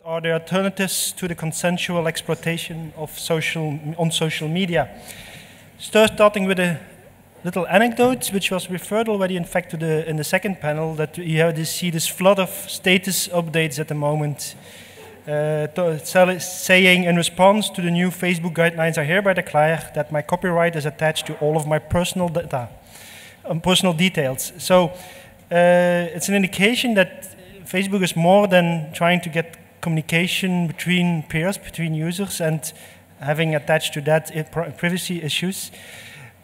are the alternatives to the consensual exploitation of social media? Starting with a little anecdote, which was referred already, in fact, to in the second panel, that you have to see this flood of status updates at the moment, saying in response to the new Facebook guidelines, I hereby declare that my copyright is attached to all of my personal data, personal details. So it's an indication that Facebook is more than trying to get communication between peers, between users, and having attached to that privacy issues.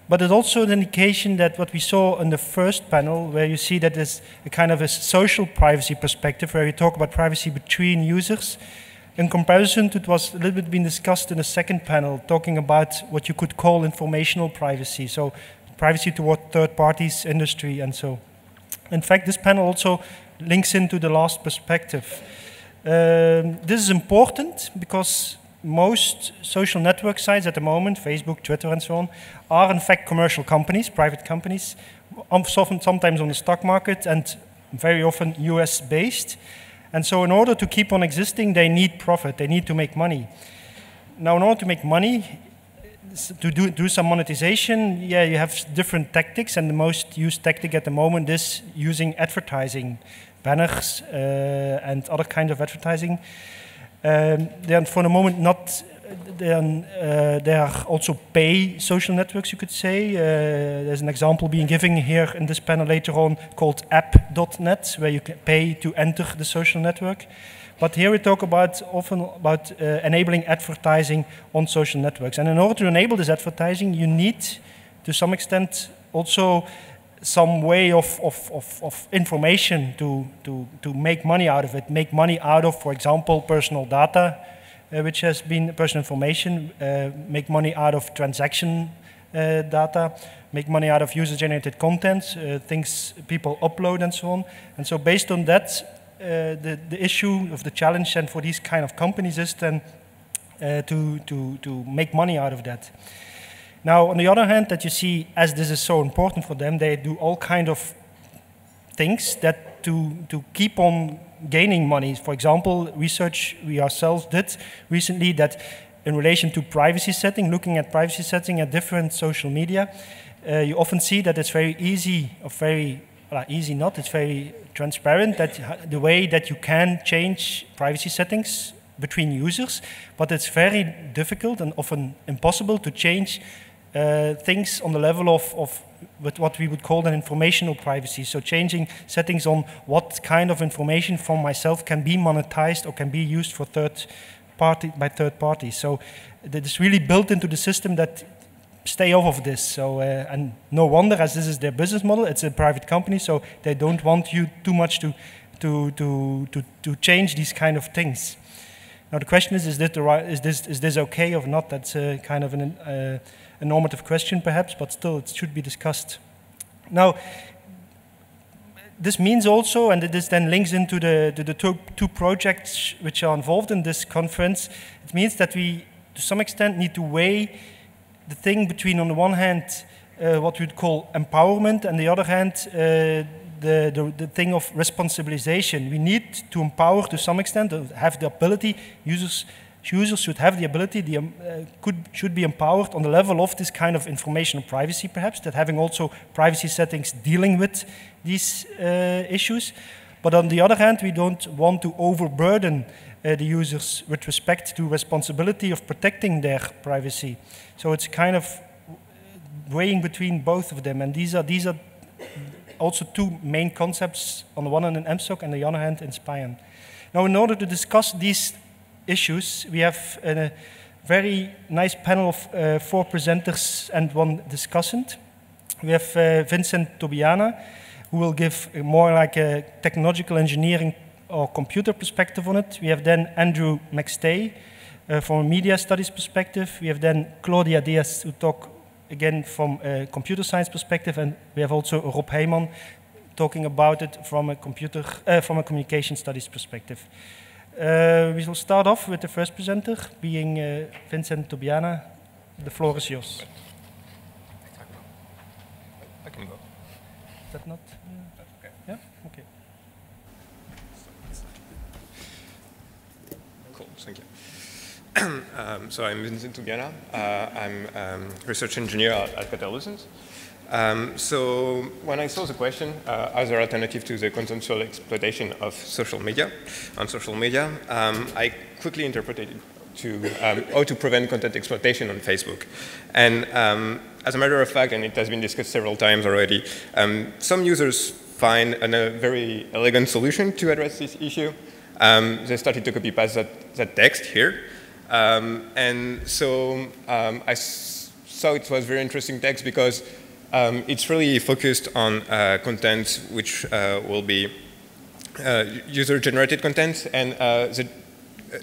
But it's also an indication that what we saw in the first panel, where you see that there's a kind of a social privacy perspective, where we talk about privacy between users, in comparison to what was a little bit being discussed in the second panel, talking about what you could call informational privacy, so privacy toward third parties, industry, and so. In fact, this panel also links into the last perspective. This is important because most social network sites at the moment, Facebook, Twitter, and so on, are in fact commercial companies, private companies, sometimes on the stock market and very often US-based. And so in order to keep on existing, they need profit, they need to make money. Now, in order to make money, to do some monetization, yeah, you have different tactics, and the most used tactic at the moment is using advertising, banners and other kinds of advertising. They are for the moment not, they are also pay social networks, you could say. There's an example being given here in this panel later on called app.net, where you can pay to enter the social network. But here we talk often about enabling advertising on social networks. And in order to enable this advertising, you need, to some extent, also some way of information to make money out of it. Make money out of, for example, personal data, which has been personal information. Make money out of transaction data. Make money out of user-generated content, things people upload and so on. And so based on that, the issue of the challenge and for these kind of companies is then to make money out of that. Now, on the other hand, that you see, as this is so important for them, they do all kind of things that to keep on gaining money. For example, research we ourselves did recently that in relation to privacy setting, looking at privacy setting at different social media, you often see that it's very easy, or very, well, easy not, it's very transparent that the way that you can change privacy settings between users, but it's very difficult and often impossible to change things on the level of what we would call an informational privacy. So changing settings on what kind of information from myself can be monetized or can be used for by third parties. So it is really built into the system that stay off of this. So and no wonder, as this is their business model. It's a private company, so they don't want you too much to change these kind of things. Now the question is this okay or not? That's kind of a normative question perhaps, but still it should be discussed. Now, this means also, and this then links into the two projects which are involved in this conference, it means that we, to some extent, need to weigh the thing between, on the one hand, what we'd call empowerment, and the other hand, the thing of responsibilization. We need to empower to some extent, have the ability, users should have the ability, should be empowered on the level of this kind of informational privacy, perhaps, that having also privacy settings dealing with these issues. But on the other hand, we don't want to overburden the users with respect to responsibility of protecting their privacy. So it's kind of weighing between both of them, and these are also two main concepts, on the one hand in MSOC and on the other hand in SPION. Now, in order to discuss these issues, we have a very nice panel of 4 presenters and 1 discussant. We have Vincent Tobiana, who will give more like a technological engineering or computer perspective on it. We have then Andrew McStay from a media studies perspective. We have then Claudia Diaz, who talk again from a computer science perspective, and we have also Rob Heyman talking about it from a communication studies perspective. We will start off with the first presenter, being Vincent Tobiana. The floor is yours. I can go. Is that not? That's okay. Yeah? Okay. cool, thank you. So I'm Vincent Tubiana. I'm research engineer at Catalysins. So when I saw the question, as an alternative to the consensual exploitation of social media, I quickly interpreted it to how to prevent content exploitation on Facebook. And as a matter of fact, and it has been discussed several times already, some users find a very elegant solution to address this issue. They started to copy paste that text here. And so I saw it was very interesting text because it's really focused on content which will be user-generated content. And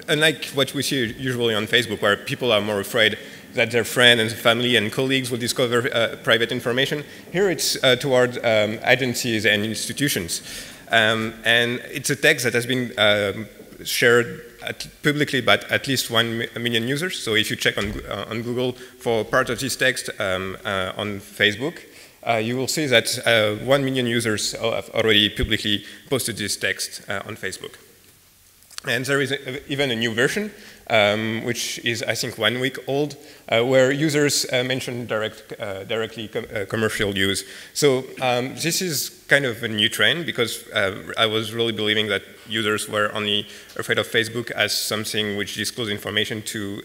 unlike what we see usually on Facebook, where people are more afraid that their friends and family and colleagues will discover private information, here it's toward agencies and institutions. And it's a text that has been shared publicly by at least 1 million users. So if you check on Google for part of this text on Facebook, you will see that 1 million users have already publicly posted this text on Facebook. And there is even a new version, which is, I think, 1 week old, where users mention directly commercial use. So this is kind of a new trend, because I was really believing that users were only afraid of Facebook as something which disclosed information to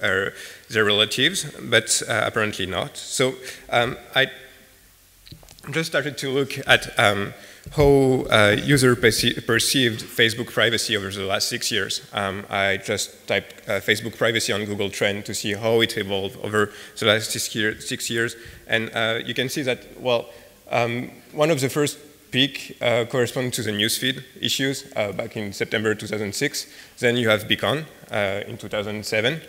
their relatives, but apparently not. So I just started to look at how users perceived Facebook privacy over the last 6 years. I just typed Facebook privacy on Google Trend to see how it evolved over the last 6 years. And you can see that, well, one of the first peak corresponds to the newsfeed issues back in September 2006. Then you have Beacon in 2007.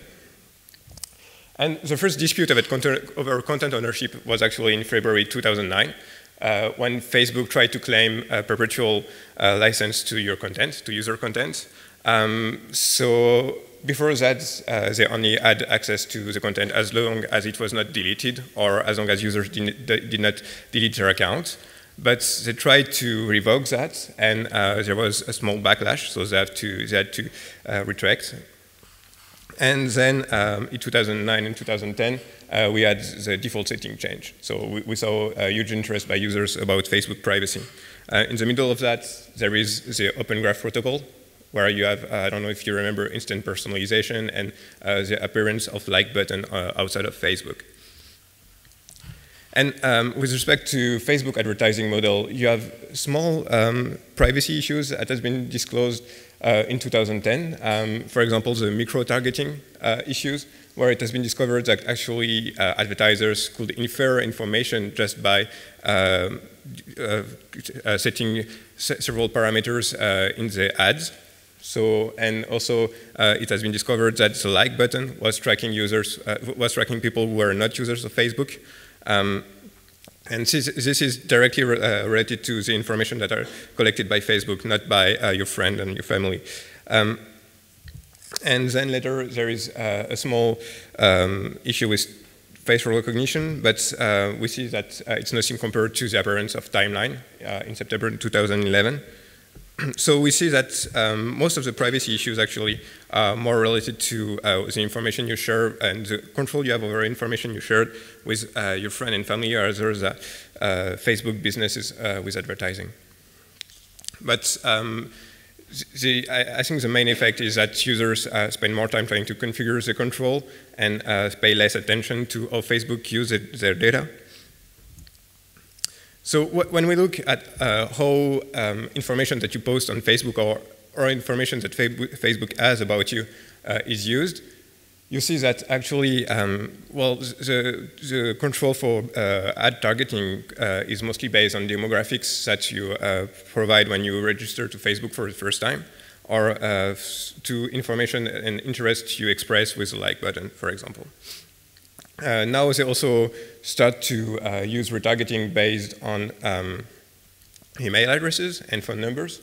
And the first dispute over content ownership was actually in February 2009. When Facebook tried to claim a perpetual license to your content, to user content. So before that, they only had access to the content as long as it was not deleted, or as long as users did not delete their account. But they tried to revoke that, and there was a small backlash, so they had to retract. And then in 2009 and 2010, we had the default setting change. So we saw a huge interest by users about Facebook privacy. In the middle of that, there is the Open Graph protocol, where you have, I don't know if you remember, instant personalization and the appearance of like button outside of Facebook. And with respect to Facebook advertising model, you have small privacy issues that has been disclosed in 2010. For example, the micro-targeting issues, where it has been discovered that actually advertisers could infer information just by setting several parameters in the ads. So, and also it has been discovered that the like button was tracking users, was tracking people who were not users of Facebook. And this is directly related to the information that are collected by Facebook, not by your friend and your family. And then later there is a small issue with facial recognition, but we see that it's nothing compared to the appearance of timeline in September 2011. So we see that most of the privacy issues actually are more related to the information you share and the control you have over information you shared with your friend and family, or others that Facebook businesses with advertising. But I think the main effect is that users spend more time trying to configure the control and pay less attention to how Facebook uses their data. So when we look at how information that you post on Facebook or information that Facebook has about you is used, you see that actually, well, the control for ad targeting is mostly based on demographics that you provide when you register to Facebook for the first time, or to information and interests you express with the like button, for example. Now they also start to use retargeting based on email addresses and phone numbers.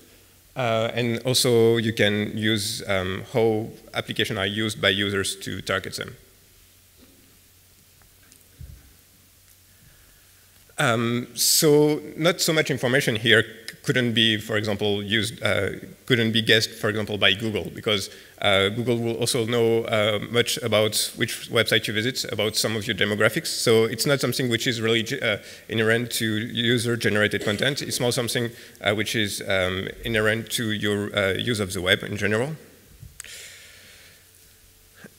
And also you can use how applications are used by users to target them. So not so much information here couldn't be, for example, couldn't be guessed, for example, by Google, because Google will also know much about which website you visit, about some of your demographics. So it's not something which is really inherent to user-generated content. It's more something which is inherent to your use of the web in general.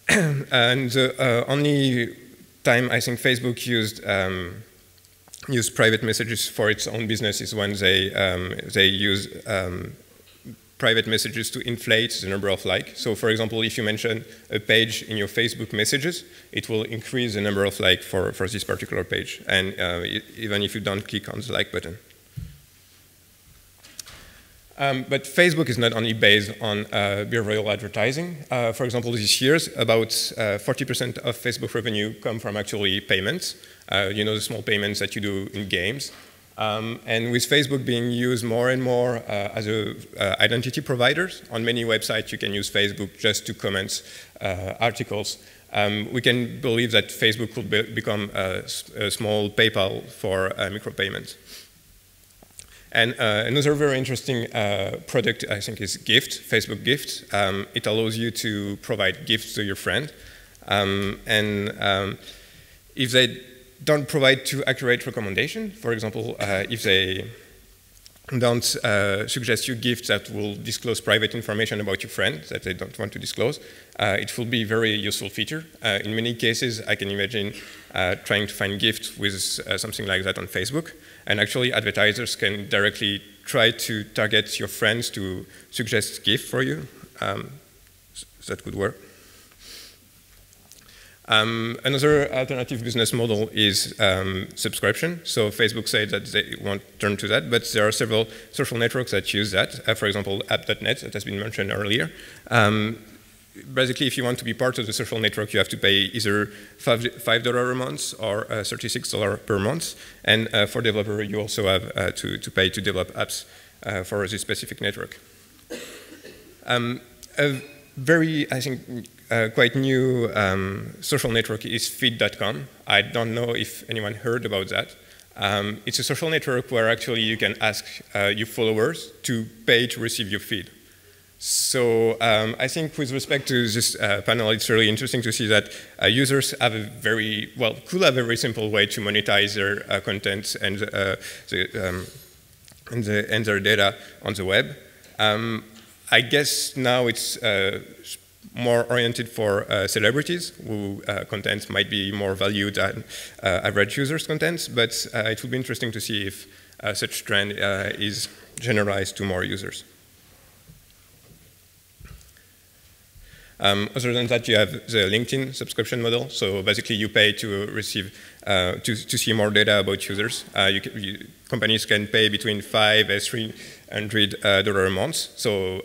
And the only time I think Facebook use private messages for its own business is when they use private messages to inflate the number of likes. So for example, if you mention a page in your Facebook messages, it will increase the number of likes for this particular page, and even if you don't click on the like button. But Facebook is not only based on behavioral advertising. For example, this year, about 40% of Facebook revenue come from actually payments. You know, the small payments that you do in games. And with Facebook being used more and more as a identity providers, on many websites you can use Facebook just to comment articles. We can believe that Facebook could become a small PayPal for micropayments. And another very interesting product, I think, is Gift, Facebook Gift. It allows you to provide gifts to your friend. If they don't provide too accurate recommendation, for example, if they don't suggest you gifts that will disclose private information about your friend that they don't want to disclose, it will be a very useful feature. In many cases, I can imagine trying to find gifts with something like that on Facebook. And actually, advertisers can directly try to target your friends to suggest gifts for you. That could work. Another alternative business model is subscription. So Facebook said that they won't turn to that, but there are several social networks that use that. For example, app.net, that has been mentioned earlier. Basically, if you want to be part of the social network, you have to pay either $5 a month or $36 per month. And for developer, you also have to pay to develop apps for this specific network. A very, I think, quite new social network is feed.com. I don't know if anyone heard about that. It's a social network where actually you can ask your followers to pay to receive your feed. So I think with respect to this panel, it's really interesting to see that users have a could have a very simple way to monetize their content and their data on the web. I guess now it's more oriented for celebrities who content might be more valued than average users' content, but it will be interesting to see if such trend is generalized to more users. Other than that, you have the LinkedIn subscription model. So basically, you pay to receive, to see more data about users. Companies can pay between $5 and $300 a month. So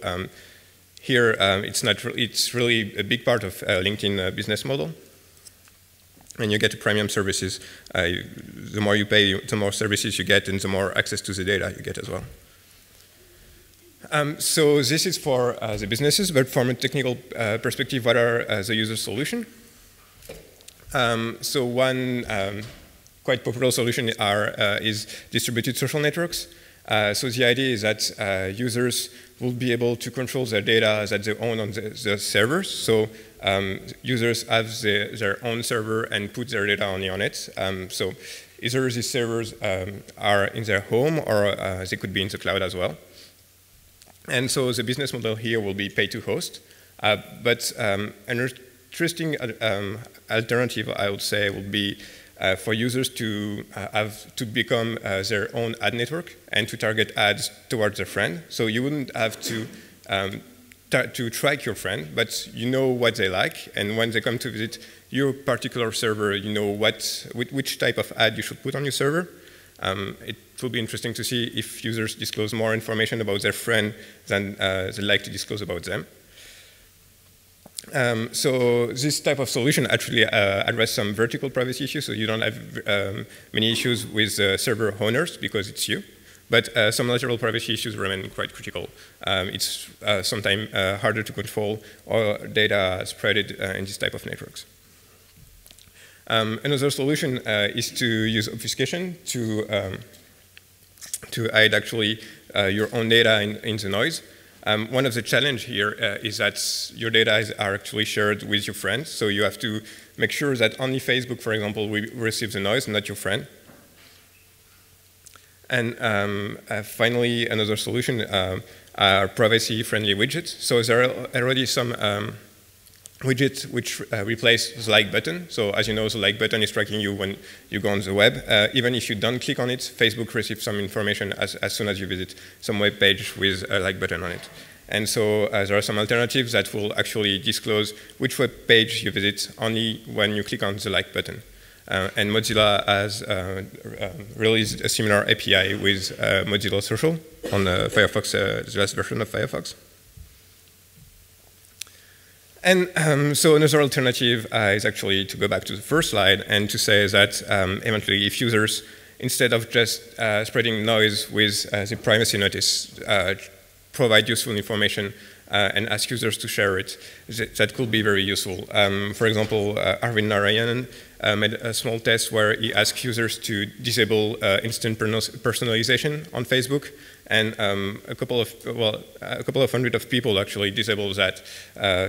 here, it's really a big part of LinkedIn business model. And you get premium services. The more you pay, the more services you get, and the more access to the data you get as well. So this is for the businesses, but from a technical perspective, what are the user solutions? So one quite popular solution is distributed social networks. So the idea is that users will be able to control their data that they own on the servers. So users have their own server and put their data on it. So either these servers are in their home or they could be in the cloud as well. And so the business model here will be pay to host. But an interesting alternative, I would say, would be for users to become their own ad network and to target ads towards their friend. So you wouldn't have to track your friend, but you know what they like, and when they come to visit your particular server, you know which type of ad you should put on your server. It will be interesting to see if users disclose more information about their friend than they like to disclose about them. So this type of solution actually addresses some vertical privacy issues, so you don't have many issues with server owners because it's you. But some lateral privacy issues remain quite critical. It's sometimes harder to control or data spread in this type of networks. Another solution is to use obfuscation to hide actually your own data in the noise. One of the challenges here is that your data are actually shared with your friends, so you have to make sure that only Facebook, for example, will receive the noise, not your friend. And finally, another solution are privacy-friendly widgets. So there are already some widgets which replace the like button. So as you know, the like button is tracking you when you go on the web. Even if you don't click on it, Facebook receives some information as soon as you visit some web page with a like button on it. And so there are some alternatives that will actually disclose which web page you visit only when you click on the like button. And Mozilla has released a similar API with Mozilla Social on Firefox, the last version of Firefox. And so another alternative is actually to go back to the first slide and to say that eventually if users, instead of just spreading noise with the privacy notice, provide useful information and ask users to share it, that could be very useful. For example, Arvind Narayanan made a small test where he asked users to disable instant personalization on Facebook, and a couple of hundred of people actually disabled that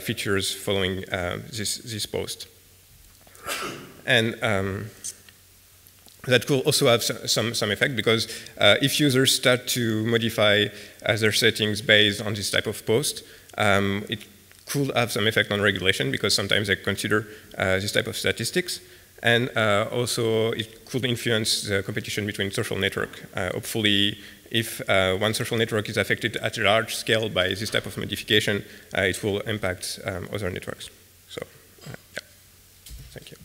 features following this post. And that could also have some effect, because if users start to modify their settings based on this type of post, it could have some effect on regulation, because sometimes they consider this type of statistics. And also it could influence the competition between social networks. Hopefully, if one social network is affected at a large scale by this type of modification, it will impact other networks. So, yeah. Thank you.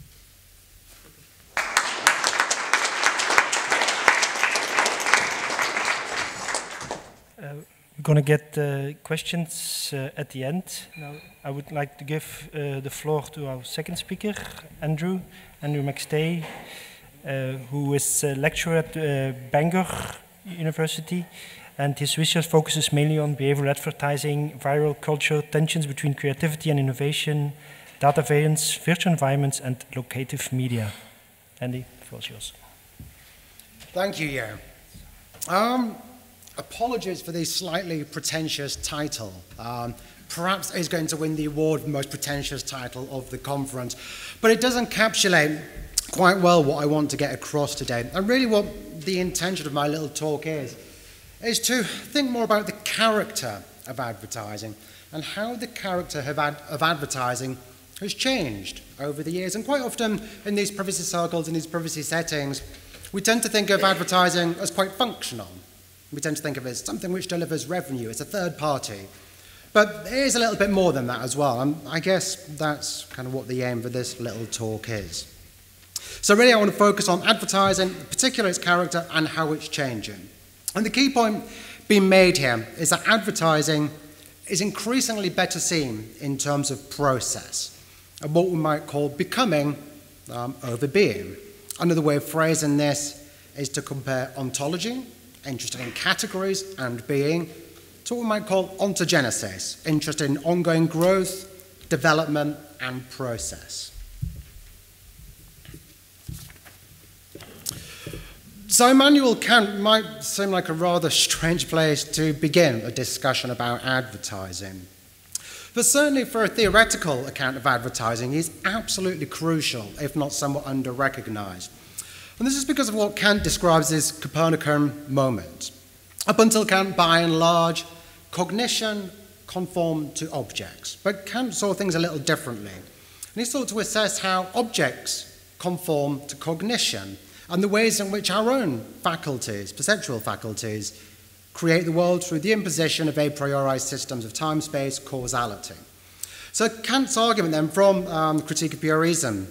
We're going to get questions at the end. Now, I would like to give the floor to our second speaker, Andrew McStay, who is a lecturer at Bangor University, and his research focuses mainly on behavioral advertising, viral culture, tensions between creativity and innovation, data variance, virtual environments, and locative media. Andy, the floor is yours. Thank you, Yer. Apologies for the slightly pretentious title. Perhaps it's going to win the award for the most pretentious title of the conference, but it does encapsulate quite well what I want to get across today. And really what the intention of my little talk is to think more about the character of advertising and how the character of advertising has changed over the years. And quite often in these privacy circles, in these privacy settings, we tend to think of advertising as quite functional. We tend to think of it as something which delivers revenue. It's a third party. But it is a little bit more than that as well. And I guess that's kind of what the aim for this little talk is. So really I want to focus on advertising, in particular its character and how it's changing. And the key point being made here is that advertising is increasingly better seen in terms of process and what we might call becoming over being. Another way of phrasing this is to compare ontology, interested in categories and being, to what we might call ontogenesis, interested in ongoing growth, development, and process. So Immanuel Kant might seem like a rather strange place to begin a discussion about advertising. But certainly for a theoretical account of advertising, he's absolutely crucial, if not somewhat under-recognized. And this is because of what Kant describes as Copernican moment. Up until Kant, by and large, cognition conformed to objects. But Kant saw things a little differently. And he sought to assess how objects conform to cognition and the ways in which our own faculties, perceptual faculties, create the world through the imposition of a priori systems of time, space, causality. So Kant's argument then from Critique of Pure Reason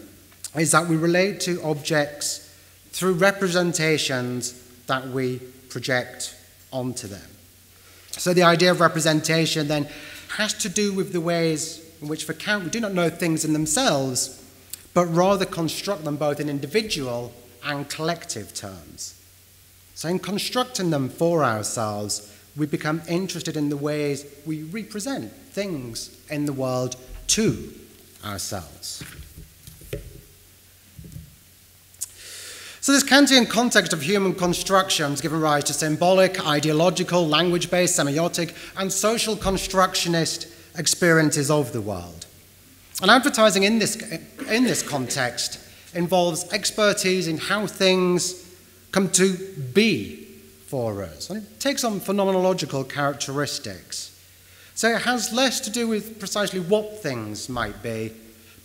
is that we relate to objects through representations that we project onto them. So the idea of representation then has to do with the ways in which for Kant we do not know things in themselves, but rather construct them both in individual and collective terms. So in constructing them for ourselves, we become interested in the ways we represent things in the world to ourselves. So this Kantian context of human constructions given rise to symbolic, ideological, language-based, semiotic, and social constructionist experiences of the world. And advertising in this context involves expertise in how things come to be for us. And it takes on phenomenological characteristics. So it has less to do with precisely what things might be,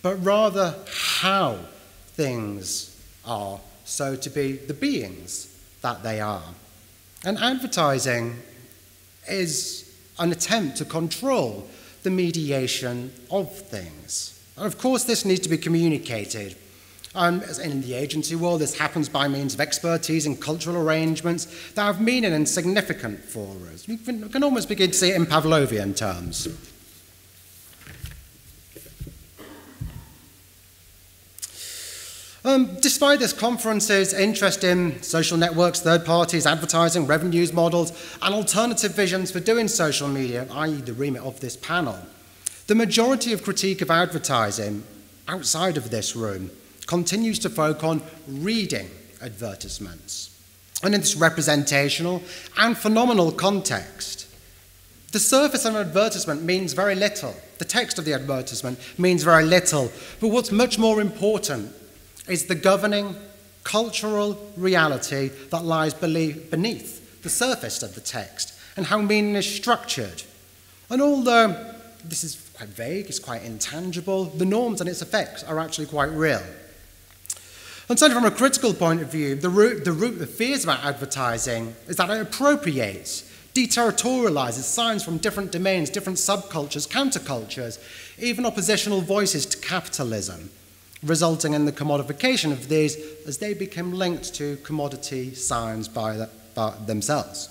but rather how things are, so to be the beings that they are. And advertising is an attempt to control the mediation of things. And of course, this needs to be communicated. As in the agency world, this happens by means of expertise and cultural arrangements that have meaning and significant for us. We can almost begin to see it in Pavlovian terms. Despite this conference's interest in social networks, third parties, advertising, revenues models, and alternative visions for doing social media, i.e. the remit of this panel, the majority of critique of advertising outside of this room continues to focus on reading advertisements. And in this representational and phenomenal context, the surface of an advertisement means very little. The text of the advertisement means very little. But what's much more important is the governing cultural reality that lies beneath the surface of the text and how meaning is structured. And although this is quite vague, it's quite intangible, the norms and its effects are actually quite real. And so from a critical point of view, the root of fears about advertising is that it appropriates, deterritorializes signs from different domains, different subcultures, countercultures, even oppositional voices to capitalism, resulting in the commodification of these as they become linked to commodity signs by themselves.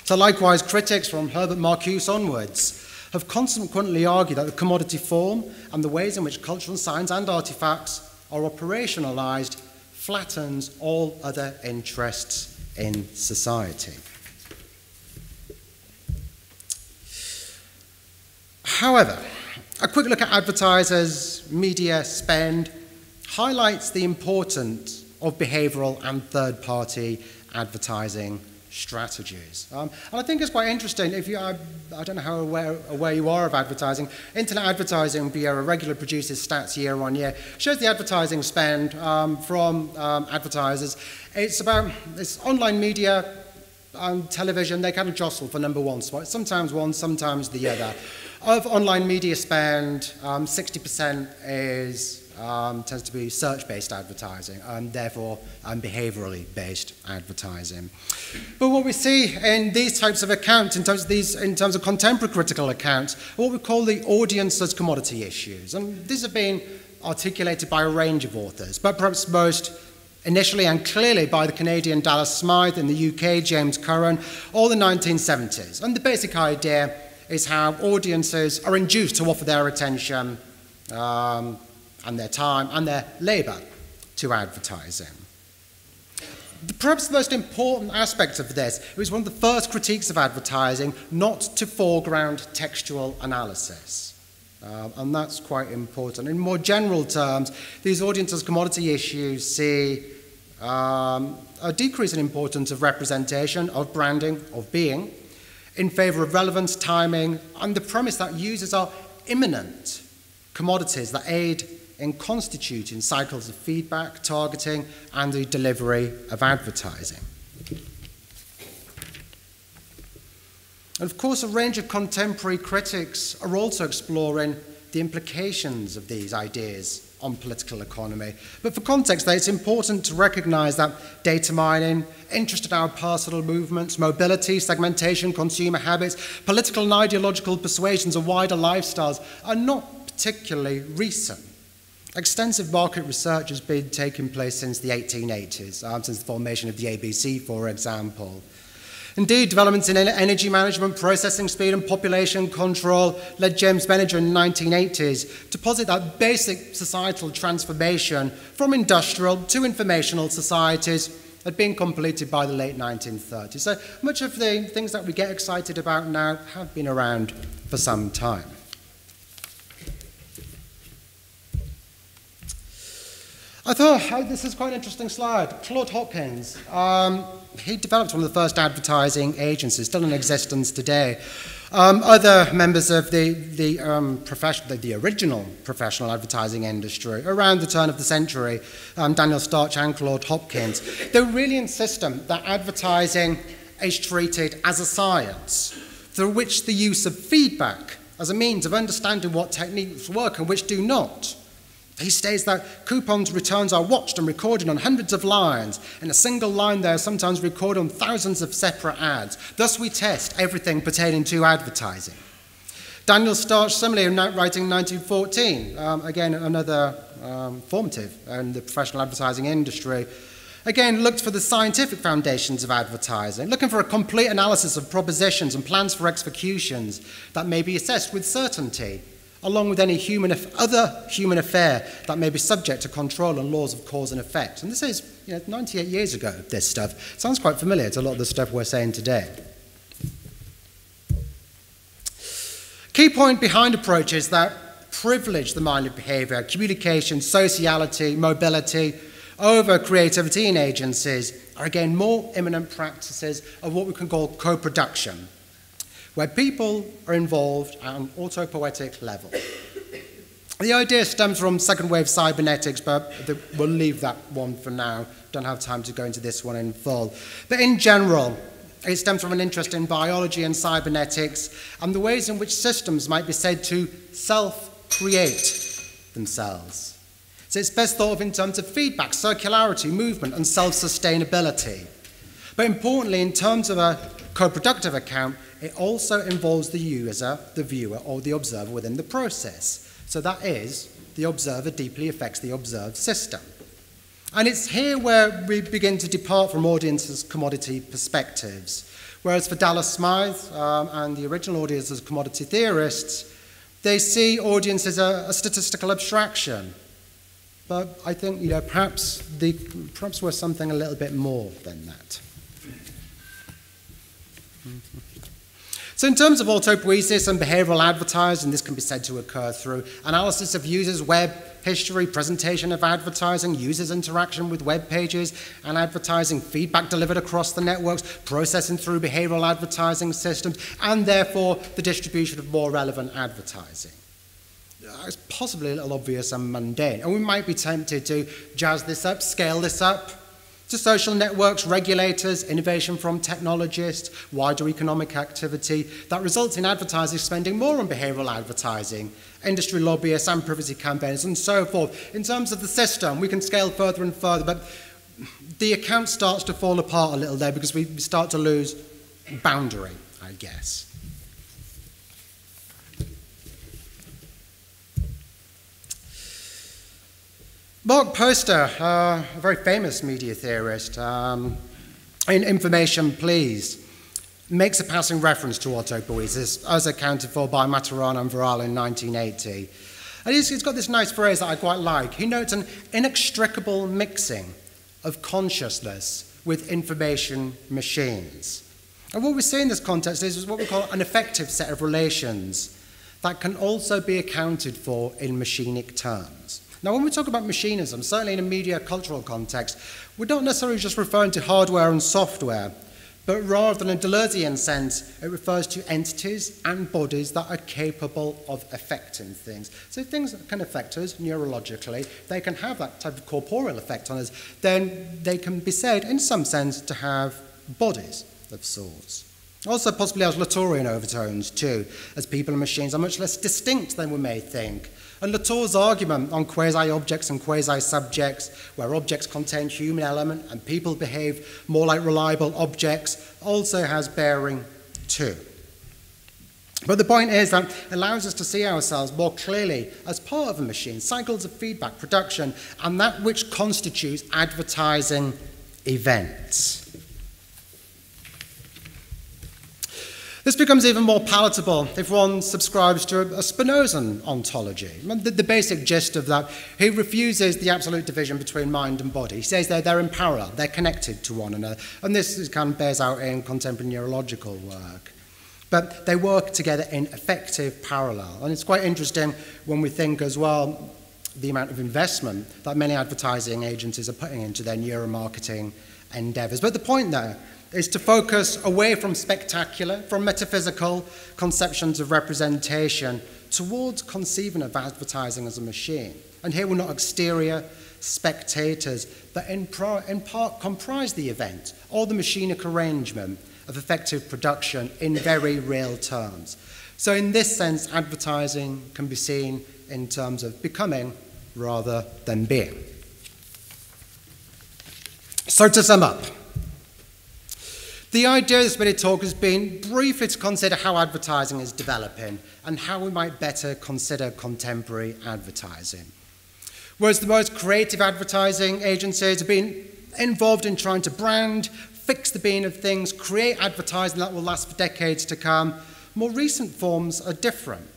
So likewise, critics from Herbert Marcuse onwards have consequently argued that the commodity form and the ways in which cultural signs and artifacts are operationalized flattens all other interests in society. However, a quick look at advertisers' media spend highlights the importance of behavioral and third-party advertising strategies. And I think it's quite interesting, if you, I don't know how aware you are of advertising. Internet Advertising Bureau regularly produces stats year on year, shows the advertising spend from advertisers. It's online media and television, they kind of jostle for number one spot, sometimes one, sometimes the other. Of online media spend, 60% tends to be search-based advertising and therefore behaviorally based advertising. But what we see in these types of accounts, in terms of contemporary critical accounts, are what we call the audience as commodity issues. And these have been articulated by a range of authors, but perhaps most initially and clearly by the Canadian Dallas Smythe, in the UK, James Curran, all the 1970s. And the basic idea is how audiences are induced to offer their attention and their time and their labour to advertising. Perhaps the most important aspect of this, it was one of the first critiques of advertising not to foreground textual analysis. And that's quite important. In more general terms, these audience as commodity issues see a decrease in importance of representation, of branding, of being, in favour of relevance, timing, and the premise that users are imminent commodities that aid in constituting cycles of feedback, targeting, and the delivery of advertising. And of course, a range of contemporary critics are also exploring the implications of these ideas on political economy. But for context, it's important to recognise that data mining, interest in our personal movements, mobility, segmentation, consumer habits, political and ideological persuasions and wider lifestyles are not particularly recent. Extensive market research has been taking place since the 1880s, since the formation of the ABC, for example. Indeed, developments in energy management, processing speed, and population control led James Benninger in the 1980s to posit that basic societal transformation from industrial to informational societies had been completed by the late 1930s. So much of the things that we get excited about now have been around for some time. I thought this is quite an interesting slide. Claude Hopkins, he developed one of the first advertising agencies, still in existence today. Other members of the original professional advertising industry around the turn of the century, Daniel Starch and Claude Hopkins, they were really insistent that advertising is treated as a science through which the use of feedback as a means of understanding what techniques work and which do not. He states that coupons returns are watched and recorded on hundreds of lines. In a single line, they are sometimes recorded on thousands of separate ads. Thus, we test everything pertaining to advertising. Daniel Starch, similarly, writing in 1914, again, another formative in the professional advertising industry, again, looked for the scientific foundations of advertising, looking for a complete analysis of propositions and plans for executions that may be assessed with certainty, along with any other human affair that may be subject to control and laws of cause and effect. And this is 98 years ago, this stuff. Sounds quite familiar to a lot of the stuff we're saying today. Key point behind approaches that privilege the mind of behavior, communication, sociality, mobility, over creativity in agencies are again more imminent practices of what we can call co-production, where people are involved at an autopoietic level. The idea stems from second-wave cybernetics, but we'll leave that one for now. Don't have time to go into this one in full. But in general, it stems from an interest in biology and cybernetics and the ways in which systems might be said to self-create themselves. So it's best thought of in terms of feedback, circularity, movement, and self-sustainability. But importantly, in terms of a co-productive account, it also involves the user, the viewer, or the observer within the process. So that is, the observer deeply affects the observed system. And it's here where we begin to depart from audiences' commodity perspectives. Whereas for Dallas Smythe and the original audience as commodity theorists, they see audience as a statistical abstraction. But I think, perhaps we're something a little bit more than that. So in terms of autopoiesis and behavioral advertising, this can be said to occur through analysis of users' web history, presentation of advertising, users' interaction with web pages and advertising, feedback delivered across the networks, processing through behavioral advertising systems, and therefore the distribution of more relevant advertising. It's possibly a little obvious and mundane, and we might be tempted to jazz this up, scale this up to social networks, regulators, innovation from technologists, wider economic activity that results in advertisers spending more on behavioral advertising, industry lobbyists and privacy campaigns, and so forth. In terms of the system, we can scale further and further, but the account starts to fall apart a little there because we start to lose boundary, I guess. Mark Poster, a very famous media theorist, in Information Please, makes a passing reference to autopoiesis as accounted for by Maturana and Varela in 1980. And he's got this nice phrase that I quite like. He notes an inextricable mixing of consciousness with information machines. And what we see in this context is what we call an effective set of relations that can also be accounted for in machinic terms. Now, when we talk about machinism, certainly in a media cultural context, we're not necessarily just referring to hardware and software, but rather in a Deleuzean sense, it refers to entities and bodies that are capable of affecting things. So things that can affect us neurologically, they can have that type of corporeal effect on us, then they can be said, in some sense, to have bodies of sorts. Also possibly has Latourian overtones too, as people and machines are much less distinct than we may think. And Latour's argument on quasi-objects and quasi-subjects, where objects contain human element and people behave more like reliable objects, also has bearing too. But the point is that it allows us to see ourselves more clearly as part of a machine, cycles of feedback, production, and that which constitutes advertising events. This becomes even more palatable if one subscribes to a Spinozan ontology. The basic gist of that, he refuses the absolute division between mind and body. He says they're in parallel, they're connected to one another, and this kind of bears out in contemporary neurological work. But they work together in effective parallel, and it's quite interesting when we think as well the amount of investment that many advertising agencies are putting into their neuromarketing endeavors. But the point there is to focus away from spectacular, from metaphysical conceptions of representation towards conceiving of advertising as a machine. And here we're not exterior spectators, but in part comprise the event or the machinic arrangement of effective production in very real terms. So in this sense, advertising can be seen in terms of becoming rather than being. So to sum up, the idea of this bit of talk has been briefly to consider how advertising is developing and how we might better consider contemporary advertising. Whereas the most creative advertising agencies have been involved in trying to brand, fix the being of things, create advertising that will last for decades to come, more recent forms are different.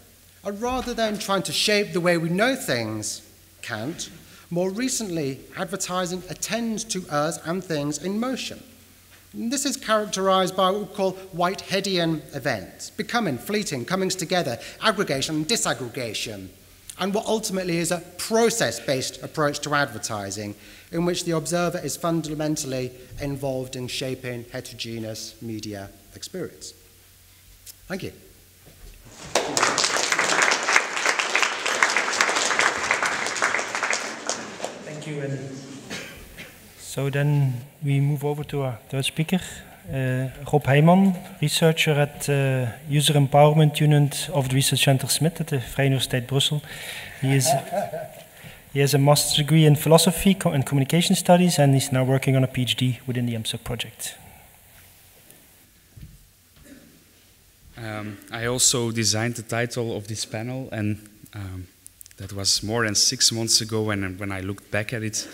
And rather than trying to shape the way we know things can't, more recently, advertising attends to us and things in motion. And this is characterized by what we call Whiteheadian events, becoming, fleeting, comings together, aggregation and disaggregation, and what ultimately is a process-based approach to advertising, in which the observer is fundamentally involved in shaping heterogeneous media experience. Thank you. Thank you. And so then we move over to our third speaker, Rob Heijman, researcher at User Empowerment Unit of the Research Center Smith at the Vrije Universiteit Brussel. He has a master's degree in philosophy and communication studies, and he's now working on a PhD within the EMSUC project. I also designed the title of this panel, and that was more than 6 months ago. And when I looked back at it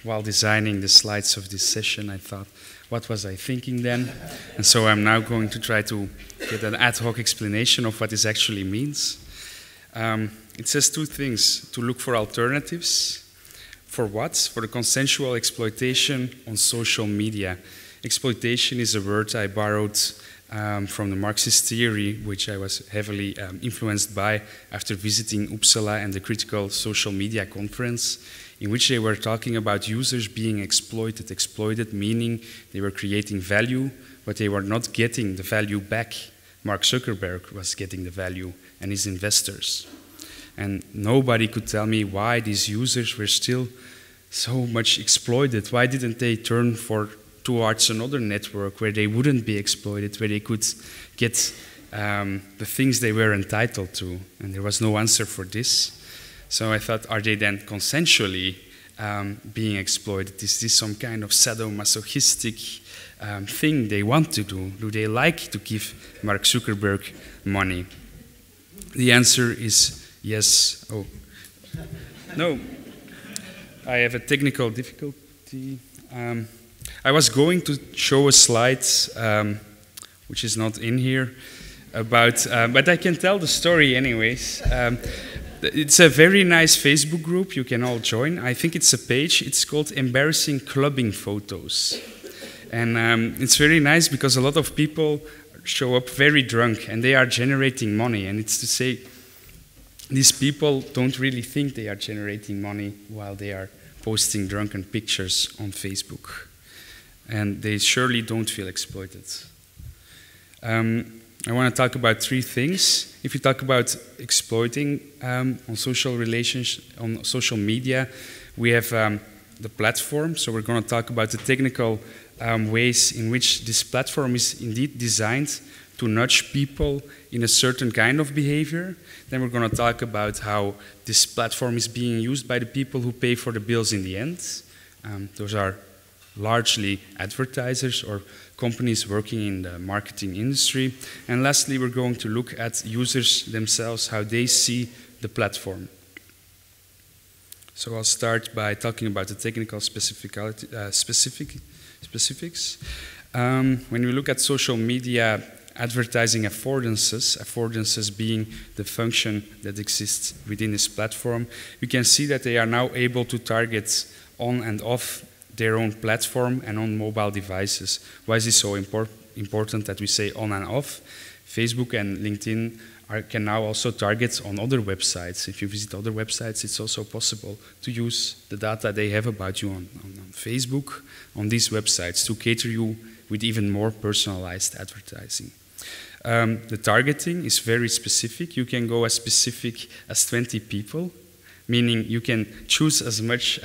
while designing the slides of this session, I thought, what was I thinking then? And so I'm now going to try to get an ad hoc explanation of what this actually means. It says two things: to look for alternatives. For what? For the consensual exploitation on social media. Exploitation is a word I borrowed from the Marxist theory, which I was heavily influenced by after visiting Uppsala and the Critical Social Media Conference, in which they were talking about users being exploited meaning they were creating value, but they were not getting the value back. Mark Zuckerberg was getting the value, and his investors. And nobody could tell me why these users were still so much exploited. Why didn't they turn towards another network where they wouldn't be exploited, where they could get the things they were entitled to? And there was no answer for this. So I thought, are they then consensually being exploited? Is this some kind of sadomasochistic thing they want to do? Do they like to give Mark Zuckerberg money? The answer is yes. Oh, no. I have a technical difficulty. I was going to show a slide, which is not in here, about, but I can tell the story anyways. It's a very nice Facebook group you can all join. I think it's a page. It's called Embarrassing Clubbing Photos. And it's very nice because a lot of people show up very drunk and they are generating money. And it's to say, these people don't really think they are generating money while they are posting drunken pictures on Facebook. And they surely don't feel exploited. I want to talk about three things. If you talk about exploiting on social relations, on social media, we have the platform. So we're going to talk about the technical ways in which this platform is indeed designed to nudge people in a certain kind of behavior. Then we're going to talk about how this platform is being used by the people who pay for the bills in the end. Those are largely advertisers or companies working in the marketing industry. And lastly, we're going to look at users themselves, how they see the platform. So I'll start by talking about the technical specifics. When we look at social media advertising affordances being the function that exists within this platform, we can see that they are now able to target on and off their own platform and on mobile devices. Why is this so important that we say on and off? Facebook and LinkedIn can now also target on other websites. If you visit other websites, it's also possible to use the data they have about you on Facebook, on these websites, to cater you with even more personalized advertising. The targeting is very specific. You can go as specific as 20 people, meaning you can choose as much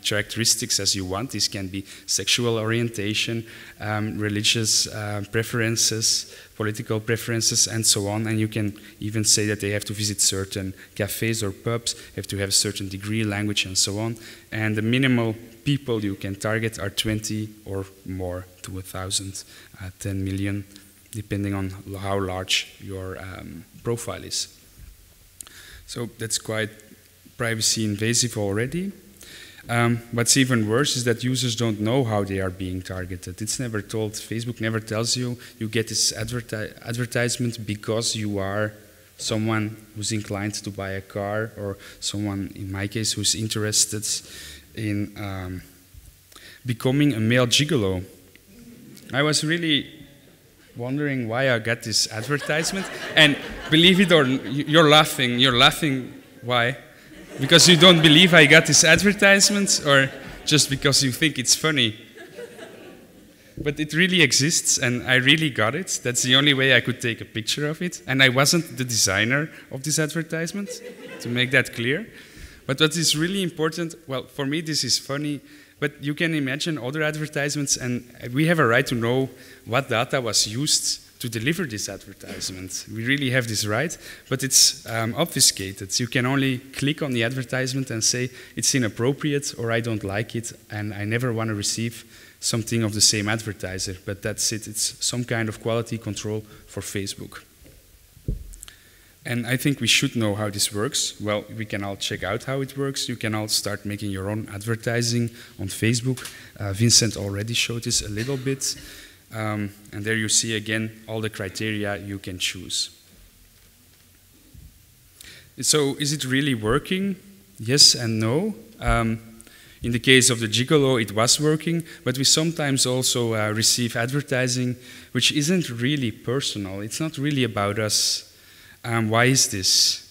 characteristics as you want. This can be sexual orientation, religious preferences, political preferences, and so on. And you can even say that they have to visit certain cafes or pubs, have to have a certain degree, language, and so on. And the minimal people you can target are 20 or more to 1,000, 10 million, depending on how large your profile is. So that's quite privacy invasive already. What's even worse is that users don't know how they are being targeted. It's never told. Facebook never tells you. You get this advertisement because you are someone who's inclined to buy a car, or someone, in my case, who's interested in becoming a male gigolo. I was really wondering why I got this advertisement. And believe it or not, you're laughing. You're laughing. Why? Because you don't believe I got this advertisement, or just because you think it's funny? But it really exists, and I really got it. That's the only way I could take a picture of it. And I wasn't the designer of this advertisement, to make that clear. But what is really important, well, for me this is funny, but you can imagine other advertisements, and we have a right to know what data was used to deliver this advertisement. We really have this right, but it's obfuscated. You can only click on the advertisement and say it's inappropriate, or I don't like it, and I never want to receive something of the same advertiser. But that's it. It's some kind of quality control for Facebook. And I think we should know how this works. Well, we can all check out how it works. You can all start making your own advertising on Facebook. Vincent already showed this a little bit. And there you see again all the criteria you can choose. So is it really working? Yes and no. In the case of the gigolo, it was working, but we sometimes also receive advertising which isn't really personal. It's not really about us. Why is this?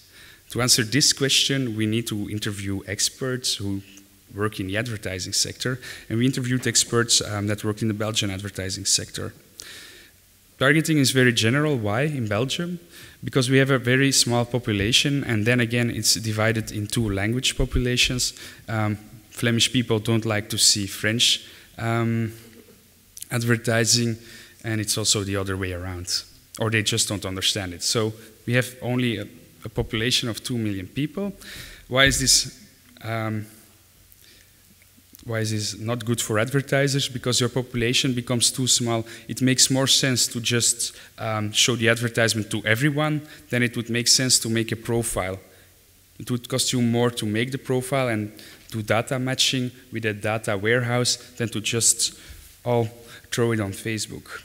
To answer this question, we need to interview experts who work in the advertising sector, and we interviewed experts that worked in the Belgian advertising sector. Targeting is very general. Why in Belgium? Because we have a very small population, and then again it's divided in two language populations. Flemish people don't like to see French advertising, and it's also the other way around, or they just don't understand it. So we have only a population of 2 million people. Why is this? Why is this not good for advertisers? Because your population becomes too small. It makes more sense to just show the advertisement to everyone than it would make sense to make a profile. It would cost you more to make the profile and do data matching with a data warehouse than to just all throw it on Facebook.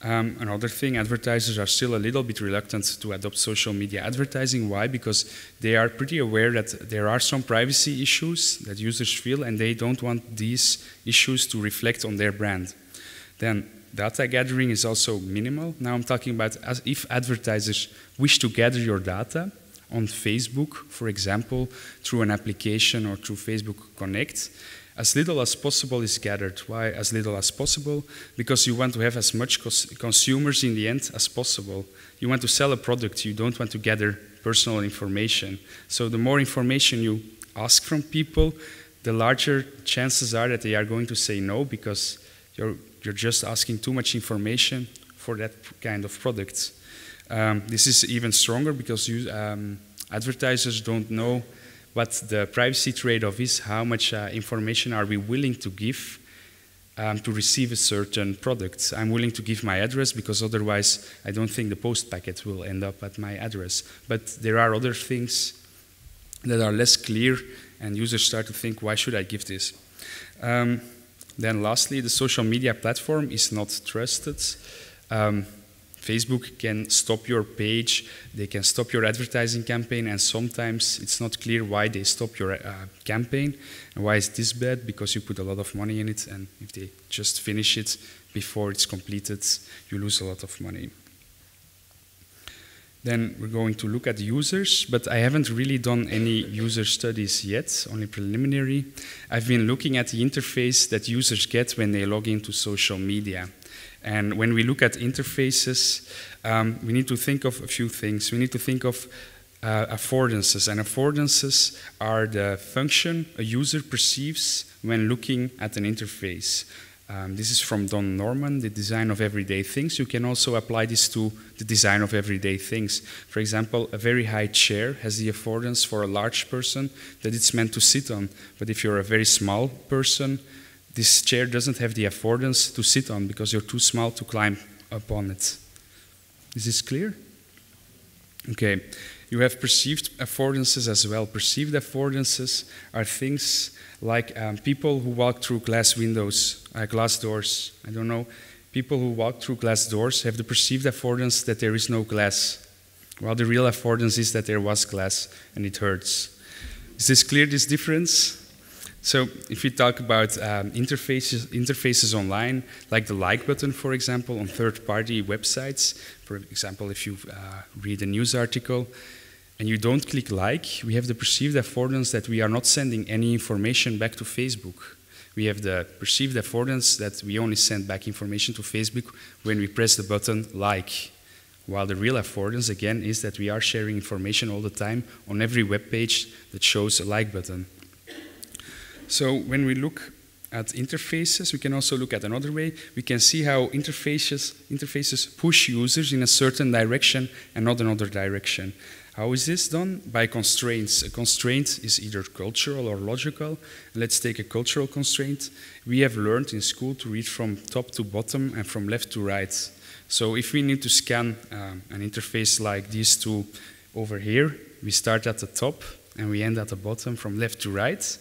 Another thing, advertisers are still a little bit reluctant to adopt social media advertising. Why? Because they are pretty aware that there are some privacy issues that users feel, and they don't want these issues to reflect on their brand. Then data gathering is also minimal. Now I'm talking about as if advertisers wish to gather your data on Facebook, for example, through an application or through Facebook Connect. As little as possible is gathered. Why as little as possible? Because you want to have as much consumers in the end as possible. You want to sell a product, you don't want to gather personal information. So the more information you ask from people, the larger chances are that they are going to say no, because you're just asking too much information for that kind of product. This is even stronger because advertisers don't know what the privacy trade-off is, how much information are we willing to give to receive a certain product. I'm willing to give my address because otherwise I don't think the post packet will end up at my address. But there are other things that are less clear, and users start to think, why should I give this? Then lastly, the social media platform is not trusted. Facebook can stop your page, they can stop your advertising campaign, and sometimes it's not clear why they stop your campaign. And why is this bad? Because you put a lot of money in it, and if they just finish it before it's completed, you lose a lot of money. Then we're going to look at users, but I haven't really done any user studies yet, only preliminary. I've been looking at the interface that users get when they log into social media. And when we look at interfaces, we need to think of a few things. We need to think of affordances, and affordances are the function a user perceives when looking at an interface. This is from Don Norman, the design of everyday things. You can also apply this to the design of everyday things. For example, a very high chair has the affordance for a large person that it's meant to sit on. But if you're a very small person, this chair doesn't have the affordance to sit on because you're too small to climb up on it. Is this clear? Okay. You have perceived affordances as well. Perceived affordances are things like people who walk through glass windows, glass doors. I don't know. People who walk through glass doors have the perceived affordance that there is no glass, while the real affordance is that there was glass and it hurts. Is this clear, this difference? So if we talk about interfaces online, like the like button, for example, on third-party websites, for example, if you read a news article, and you don't click like, we have the perceived affordance that we are not sending any information back to Facebook. We have the perceived affordance that we only send back information to Facebook when we press the button like. While the real affordance, again, is that we are sharing information all the time on every web page that shows a like button. So when we look at interfaces, we can also look at another way. We can see how interfaces push users in a certain direction and not another direction. How is this done? By constraints. A constraint is either cultural or logical. Let's take a cultural constraint. We have learned in school to read from top to bottom and from left to right. So if we need to scan an interface like these two over here, we start at the top and we end at the bottom from left to right.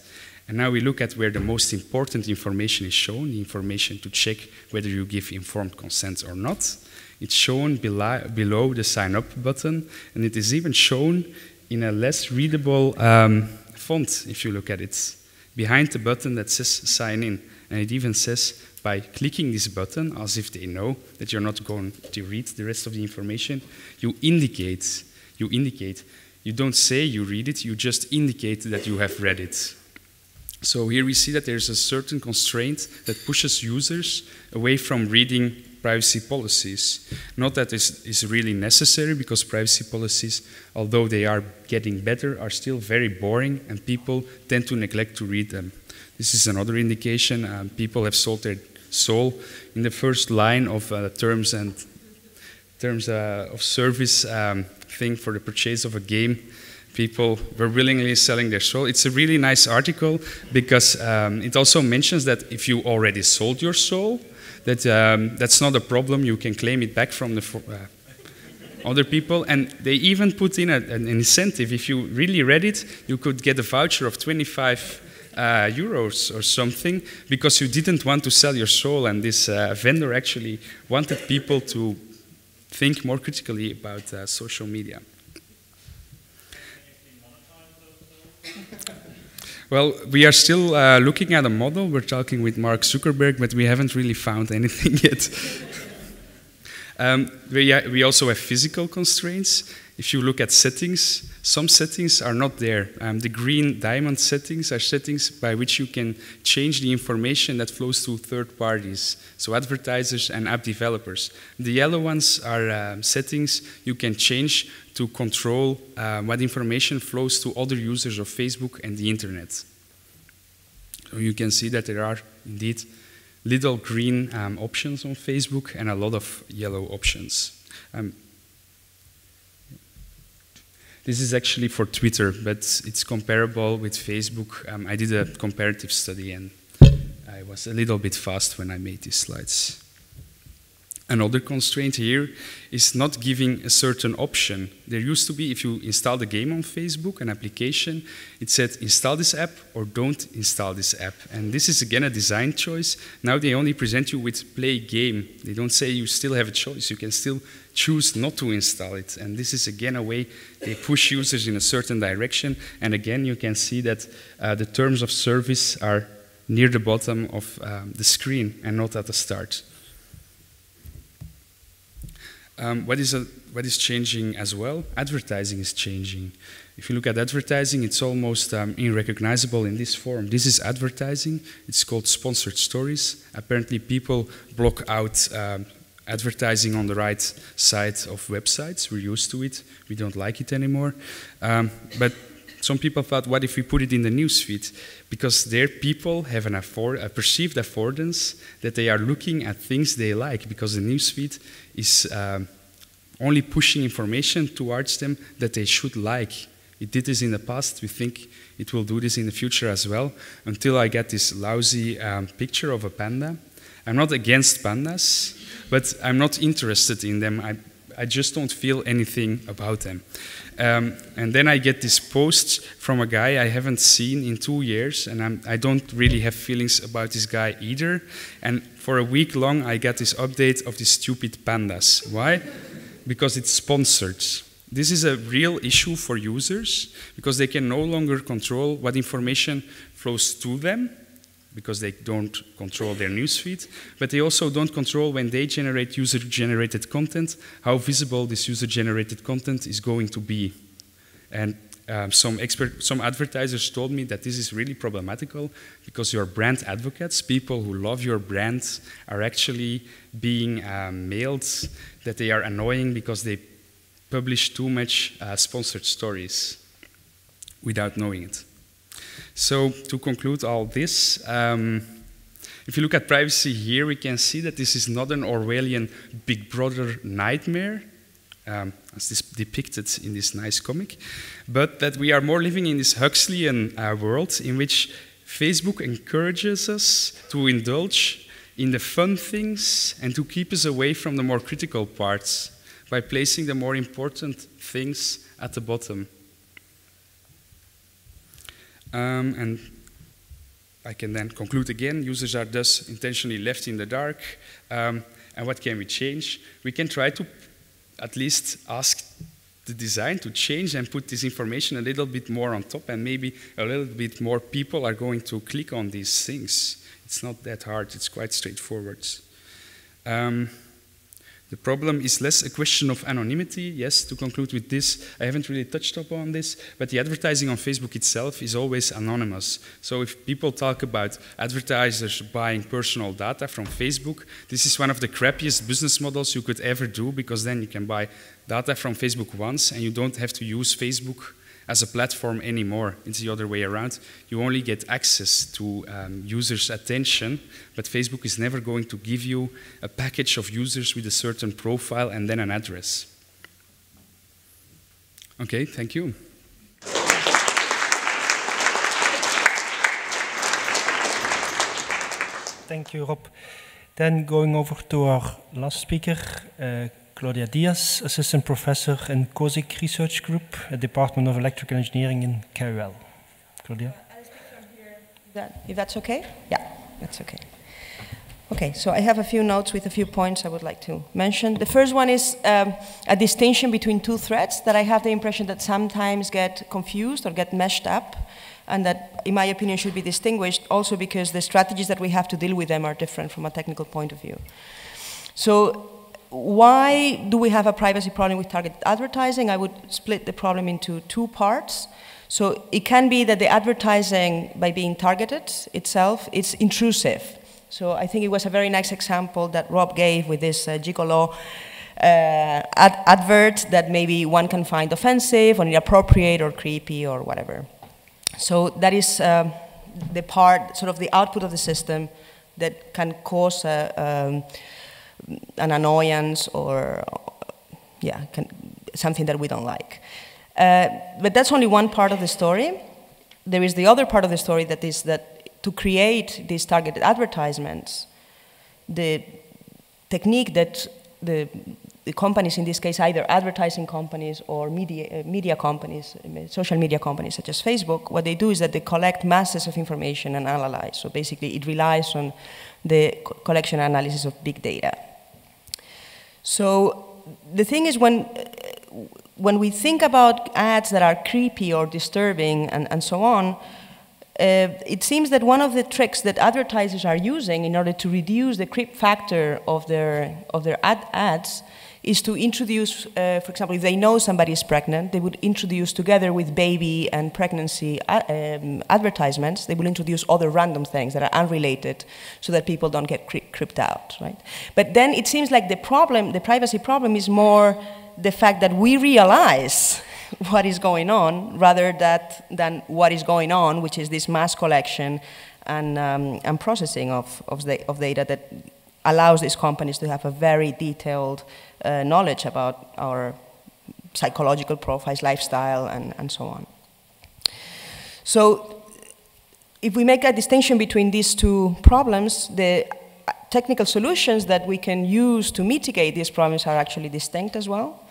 And now we look at where the most important information is shown, the information to check whether you give informed consent or not. It's shown below the sign up button, and it is even shown in a less readable font, if you look at it, behind the button that says sign in. And it even says, by clicking this button, as if they know that you're not going to read the rest of the information, you indicate. You don't say you read it, you just indicate that you have read it. So here we see that there's a certain constraint that pushes users away from reading privacy policies. Not that this is really necessary, because privacy policies, although they are getting better, are still very boring and people tend to neglect to read them. This is another indication. People have sold their soul in the first line of terms of service thing for the purchase of a game. People were willingly selling their soul. It's a really nice article because it also mentions that if you already sold your soul, that's not a problem. You can claim it back from the other people. And they even put in an incentive. If you really read it, you could get a voucher of 25 euros or something because you didn't want to sell your soul. And this vendor actually wanted people to think more critically about social media. Well, we are still looking at a model. We're talking with Mark Zuckerberg, but we haven't really found anything yet. We also have physical constraints. If you look at settings, some settings are not there. The green diamond settings are settings by which you can change the information that flows to third parties, so advertisers and app developers. The yellow ones are settings you can change to control what information flows to other users of Facebook and the internet. So you can see that there are indeed little green options on Facebook and a lot of yellow options. This is actually for Twitter, but it's comparable with Facebook. I did a comparative study and I was a little bit fast when I made these slides. Another constraint here is not giving a certain option. There used to be, if you installed a game on Facebook, an application, it said install this app or don't install this app. And this is again a design choice. Now they only present you with play game. They don't say you still have a choice. You can still choose not to install it. And this is again a way they push users in a certain direction. And again, you can see that the terms of service are near the bottom of the screen and not at the start. What is changing as well? Advertising is changing. If you look at advertising, it's almost unrecognizable in this form. This is advertising. It's called sponsored stories. Apparently, people block out advertising on the right side of websites. We're used to it. We don't like it anymore. But some people thought, what if we put it in the newsfeed? Because their people have a perceived affordance that they are looking at things they like, because the newsfeed is only pushing information towards them that they should like. It did this in the past. We think it will do this in the future as well, until I get this lousy picture of a panda. I'm not against pandas, but I'm not interested in them. I just don't feel anything about them. And then I get this post from a guy I haven't seen in 2 years, and I don't really have feelings about this guy either. And for a week long, I get this update of these stupid pandas. Why? Because it's sponsored. This is a real issue for users, because they can no longer control what information flows to them, because they don't control their newsfeed, but they also don't control, when they generate user-generated content, how visible this user-generated content is going to be. And some advertisers told me that this is really problematical, because your brand advocates, people who love your brand, are actually being mailed that they are annoying because they publish too much sponsored stories without knowing it. So to conclude all this, if you look at privacy here, we can see that this is not an Orwellian Big Brother nightmare, as this depicted in this nice comic, but that we are more living in this Huxleyan world in which Facebook encourages us to indulge in the fun things and to keep us away from the more critical parts by placing the more important things at the bottom. And I can then conclude again, users are thus intentionally left in the dark. And what can we change? We can try to at least ask the design to change and put this information a little bit more on top, and maybe a little bit more people are going to click on these things. It's not that hard, it's quite straightforward. The problem is less a question of anonymity. Yes, to conclude with this, I haven't really touched upon this, but the advertising on Facebook itself is always anonymous. So if people talk about advertisers buying personal data from Facebook, this is one of the crappiest business models you could ever do, because then you can buy data from Facebook once and you don't have to use Facebook as a platform anymore. It's the other way around. You only get access to users' attention, but Facebook is never going to give you a package of users with a certain profile and then an address. Okay, thank you. Thank you, Rob. Then going over to our last speaker, Claudia Diaz, Assistant Professor in COSIC Research Group, Department of Electrical Engineering in KUL. Claudia? I'll speak from here. If that's okay? Yeah, that's okay. Okay, so I have a few notes with a few points I would like to mention. The first one is a distinction between two threats that I have the impression that sometimes get confused or get meshed up, and that, in my opinion, should be distinguished also because the strategies that we have to deal with them are different from a technical point of view. So, why do we have a privacy problem with targeted advertising? I would split the problem into two parts. So it can be that the advertising, by being targeted itself, it's intrusive. So I think it was a very nice example that Rob gave with this gigolo advert that maybe one can find offensive or inappropriate or creepy or whatever. So that is the part, sort of the output of the system that can cause an annoyance or, yeah, something that we don't like. But that's only one part of the story. There is the other part of the story that is that to create these targeted advertisements, the technique that the companies, in this case, either advertising companies or media companies, social media companies such as Facebook, what they do is that they collect masses of information and analyze. So basically, it relies on the collection and analysis of big data. So the thing is, when we think about ads that are creepy or disturbing and so on, it seems that one of the tricks that advertisers are using in order to reduce the creep factor of their ads is to introduce, for example, if they know somebody is pregnant, they would introduce together with baby and pregnancy advertisements, they will introduce other random things that are unrelated so that people don't get creeped out, right? But then it seems like the problem, the privacy problem, is more the fact that we realize what is going on rather than what is going on, which is this mass collection and processing of data that allows these companies to have a very detailed knowledge about our psychological profiles, lifestyle, and so on. So if we make a distinction between these two problems, the technical solutions that we can use to mitigate these problems are actually distinct as well.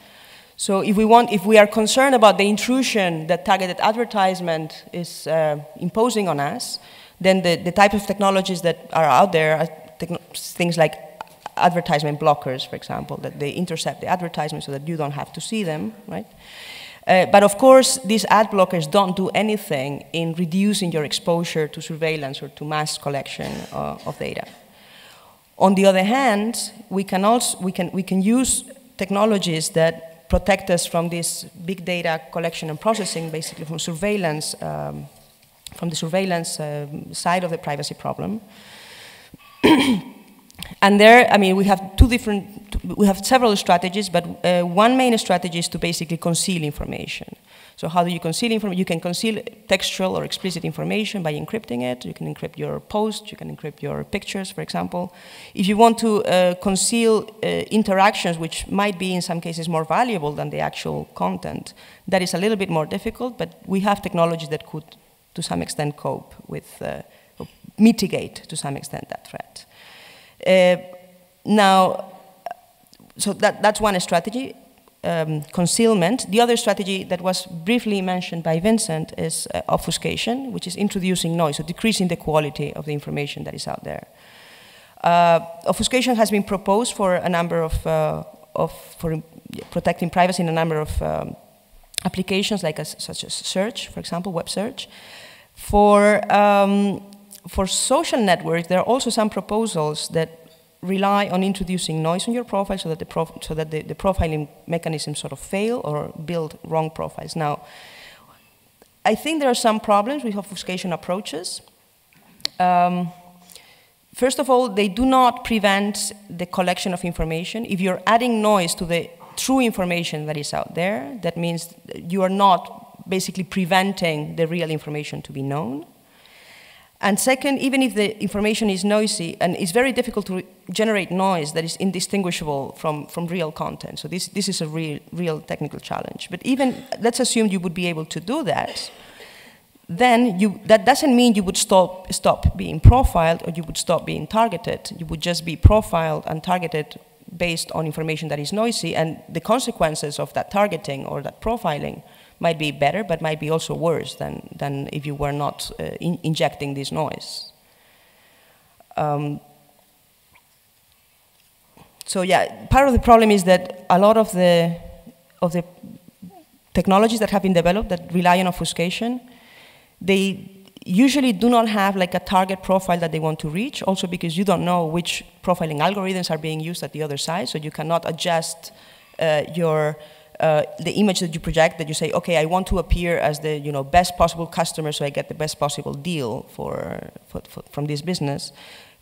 So if we are concerned about the intrusion that targeted advertisement is imposing on us, then the type of technologies that are out there are things like advertisement blockers, for example, that they intercept the advertisements so that you don't have to see them, right? But of course, these ad blockers don't do anything in reducing your exposure to surveillance or to mass collection of data. On the other hand, we can use technologies that protect us from this big data collection and processing, basically from surveillance, from the surveillance side of the privacy problem. And there, I mean, we have several strategies, but one main strategy is to basically conceal information. So how do you conceal information? You can conceal textual or explicit information by encrypting it. You can encrypt your posts, you can encrypt your pictures, for example. If you want to conceal interactions, which might be in some cases more valuable than the actual content, that is a little bit more difficult, but we have technologies that could, to some extent, cope with, mitigate, to some extent, that threat. Now, so that's one strategy, concealment. The other strategy that was briefly mentioned by Vincent is obfuscation, which is introducing noise, so decreasing the quality of the information that is out there. Obfuscation has been proposed for a number for protecting privacy in a number of applications, like such as search, for example, web search. For social networks, there are also some proposals that rely on introducing noise on your profile so that the profiling mechanism sort of fail or build wrong profiles. Now, I think there are some problems with obfuscation approaches. First of all, they do not prevent the collection of information. If you're adding noise to the true information that is out there, that means you are not basically preventing the real information to be known. And second, even if the information is noisy, and it's very difficult to generate noise that is indistinguishable from real content. So this is a real technical challenge. But even, let's assume you would be able to do that, then that doesn't mean you would stop being profiled or you would stop being targeted. You would just be profiled and targeted based on information that is noisy, and the consequences of that targeting or that profiling might be better, but might be also worse than if you were not injecting this noise. So yeah, part of the problem is that a lot of the technologies that have been developed that rely on obfuscation, they usually do not have like a target profile that they want to reach, also because you don't know which profiling algorithms are being used at the other side, so you cannot adjust the image that you project, that you say, okay, I want to appear as the best possible customer so I get the best possible deal from this business.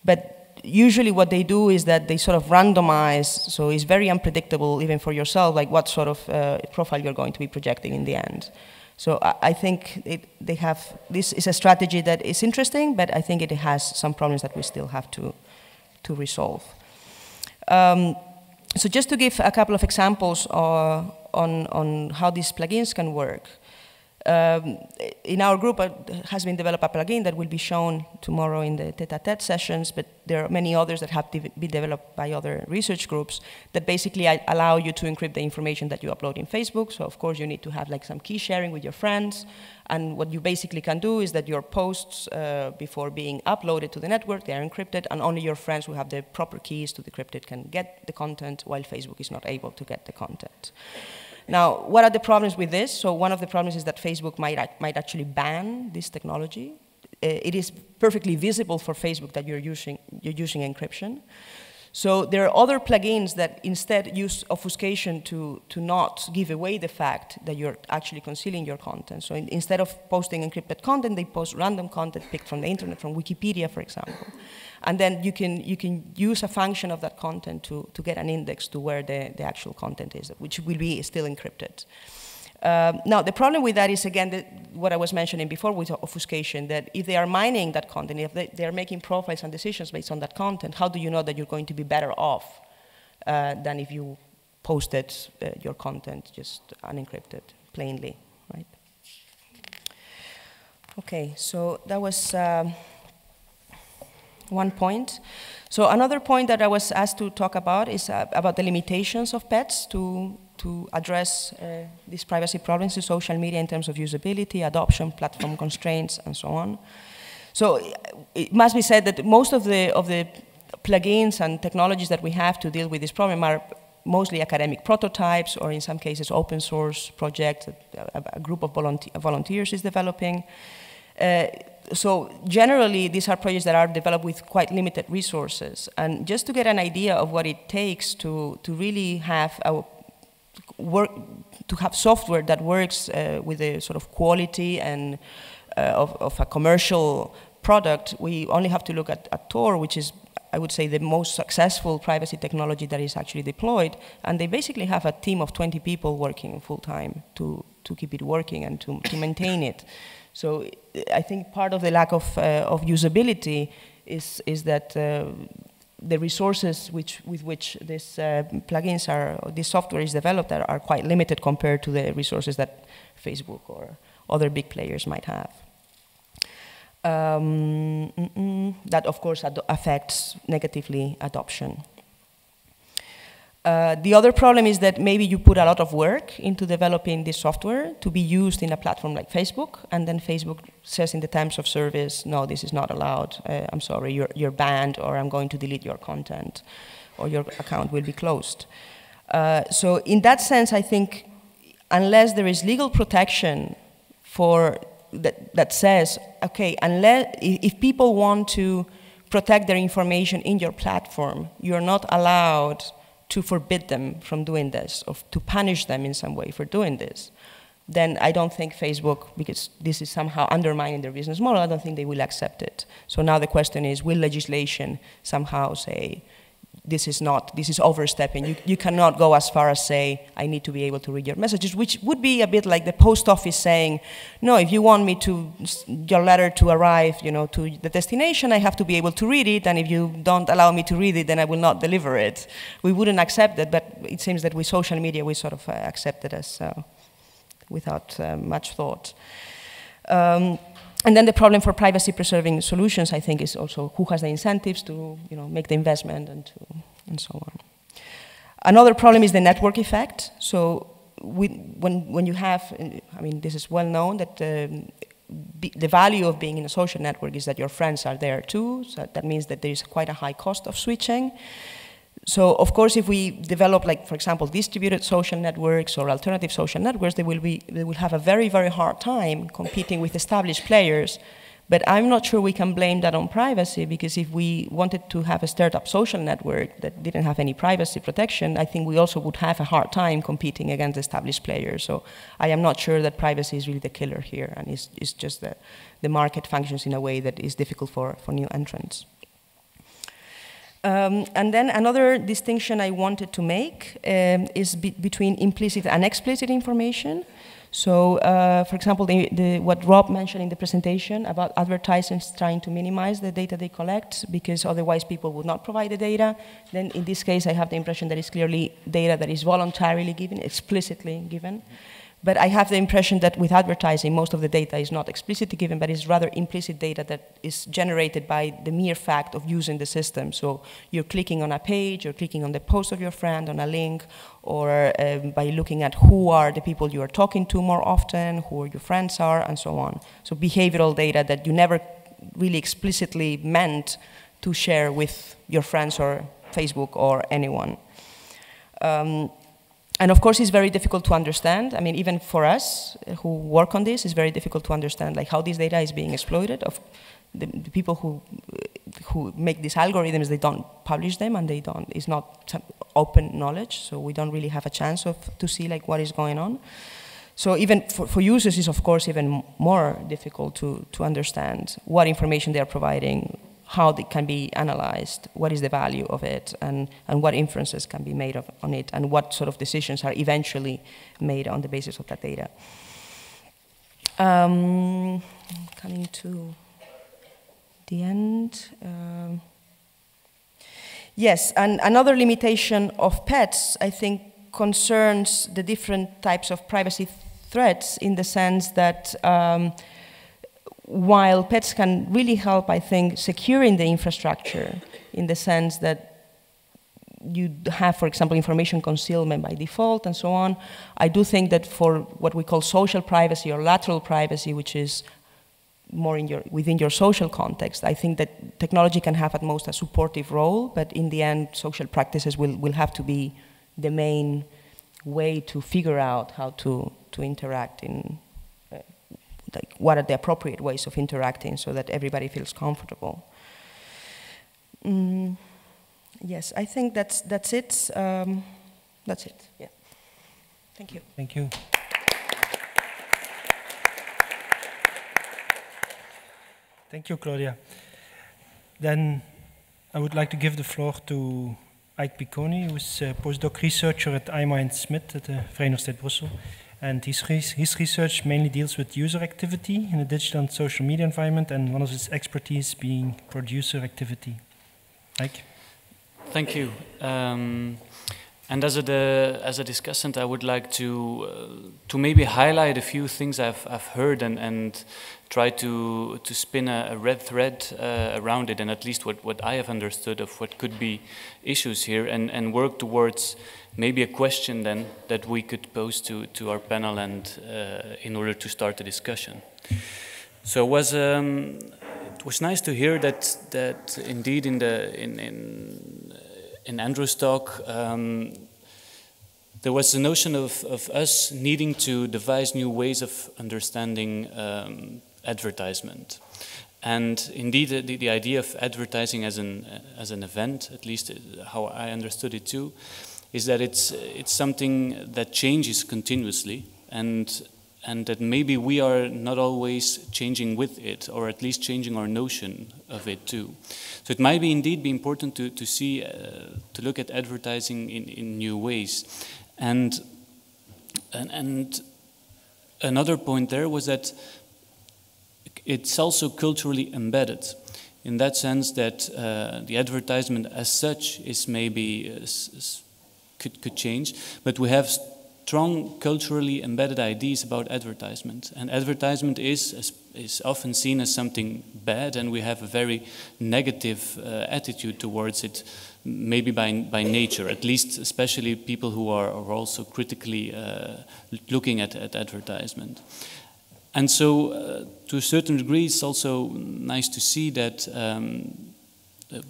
But usually what they do is that they sort of randomize, so it's very unpredictable even for yourself, like what sort of profile you're going to be projecting in the end. So I think this is a strategy that is interesting, but I think it has some problems that we still have to resolve. So just to give a couple of examples on how these plugins can work. In our group has been developed a plugin that will be shown tomorrow in the tete-a-tete sessions, but there are many others that have been developed by other research groups that basically allow you to encrypt the information that you upload in Facebook. So of course you need to have like some key sharing with your friends, and what you basically can do is that your posts before being uploaded to the network, they are encrypted, and only your friends who have the proper keys to decrypt it can get the content, while Facebook is not able to get the content. Now, what are the problems with this? So one of the problems is that Facebook might actually ban this technology. It is perfectly visible for Facebook that you're using encryption. So there are other plugins that instead use obfuscation to not give away the fact that you're actually concealing your content. So instead of posting encrypted content, they post random content picked from the internet, from Wikipedia, for example. And then you can use a function of that content to get an index to where the actual content is, which will be still encrypted. Now, the problem with that is, again, what I was mentioning before with obfuscation, that if they are mining that content, if they are making profiles and decisions based on that content, how do you know that you're going to be better off than if you posted your content just unencrypted, plainly, right? Okay, so that was one point. So another point that I was asked to talk about is about the limitations of pets to address these privacy problems in social media in terms of usability, adoption, platform constraints, and so on. So it must be said that most of the plugins and technologies that we have to deal with this problem are mostly academic prototypes, or in some cases open source projects that a group of volunteers is developing. So generally, these are projects that are developed with quite limited resources. And just to get an idea of what it takes to really have software that works with a sort of quality and of a commercial product, we only have to look at Tor, which is, I would say, the most successful privacy technology that is actually deployed. And they basically have a team of 20 people working full-time to keep it working and to maintain it. So I think part of the lack of usability is that the resources with which these plugins this software is developed are quite limited compared to the resources that Facebook or other big players might have. That, of course, affects negatively adoption. The other problem is that maybe you put a lot of work into developing this software to be used in a platform like Facebook, and then Facebook says in the terms of service, no, this is not allowed. I'm sorry, you're banned, or I'm going to delete your content, or your account will be closed. So in that sense, I think unless there is legal protection for that says, okay, if people want to protect their information in your platform, you're not allowed to forbid them from doing this, or to punish them in some way for doing this, then I don't think Facebook, because this is somehow undermining their business model, I don't think they will accept it. So now the question is, will legislation somehow say, this is overstepping. You cannot go as far as say, I need to be able to read your messages, which would be a bit like the post office saying, no, if you want me your letter to arrive, to the destination, I have to be able to read it, and if you don't allow me to read it, then I will not deliver it. We wouldn't accept it, but it seems that with social media, we sort of accept it as without much thought. And then the problem for privacy-preserving solutions, I think, is also who has the incentives to make the investment and so on. Another problem is the network effect. So when you have, I mean, this is well known that the value of being in a social network is that your friends are there too. So that means that there is quite a high cost of switching. So, of course, if we develop, like, for example, distributed social networks or alternative social networks, they will have a very, very hard time competing with established players. But I'm not sure we can blame that on privacy, because if we wanted to have a startup social network that didn't have any privacy protection, I think we also would have a hard time competing against established players. So I am not sure that privacy is really the killer here, and it's just that the market functions in a way that is difficult for new entrants. And then another distinction I wanted to make is between implicit and explicit information. So, for example, what Rob mentioned in the presentation about advertisers trying to minimize the data they collect because otherwise people would not provide the data, then in this case I have the impression that it's clearly data that is voluntarily given, explicitly given. But I have the impression that with advertising, most of the data is not explicitly given, but is rather implicit data that is generated by the mere fact of using the system. So you're clicking on a page, you're clicking on the post of your friend, on a link, or by looking at who are the people you are talking to more often, who your friends are, and so on. So behavioral data that you never really explicitly meant to share with your friends or Facebook or anyone. And of course, it's very difficult to understand. I mean, even for us who work on this, it's very difficult to understand like how this data is being exploited. the people who make these algorithms, they don't publish them, and it's not open knowledge, so we don't really have a chance to see like what is going on. So even for users, it's of course even more difficult to understand what information they are providing, how it can be analyzed, what is the value of it, and what inferences can be made on it, and what sort of decisions are eventually made on the basis of that data. Coming to the end. Yes, and another limitation of pets, I think, concerns the different types of privacy threats, in the sense that while pets can really help, I think, securing the infrastructure, in the sense that you have, for example, information concealment by default and so on, I do think that for what we call social privacy or lateral privacy, which is more within your social context, I think that technology can have at most a supportive role, but in the end, social practices will have to be the main way to figure out how to interact in, like, what are the appropriate ways of interacting so that everybody feels comfortable. Yes, I think that's it. That's it, yeah. Thank you. Thank you. Thank you, Claudia. Then I would like to give the floor to Ike Picconi, who is a postdoc researcher at IMA & Smith at the Vrije Universiteit Brussels. And his research mainly deals with user activity in a digital and social media environment, and one of his expertise being producer activity. Ike? Thank you. And as a discussant, I would like to maybe highlight a few things I've heard and try to spin a red thread around it, and at least what I have understood of what could be issues here, and work towards maybe a question then that we could pose to our panel, and in order to start the discussion. So it was nice to hear that indeed in Andrew's talk, there was the notion of us needing to devise new ways of understanding advertisement. And indeed, the idea of advertising as an event, at least how I understood it too, is that it's something that changes continuously, and that maybe we are not always changing with it, or at least changing our notion of it too. So it might indeed be important to see, to look at advertising in new ways. And another point there was that it's also culturally embedded, in that sense that the advertisement as such is maybe could change, but we have strong culturally embedded ideas about advertisement, and advertisement is often seen as something bad, and we have a very negative attitude towards it, maybe by nature, at least especially people who are also critically looking at advertisement. And so to a certain degree it's also nice to see that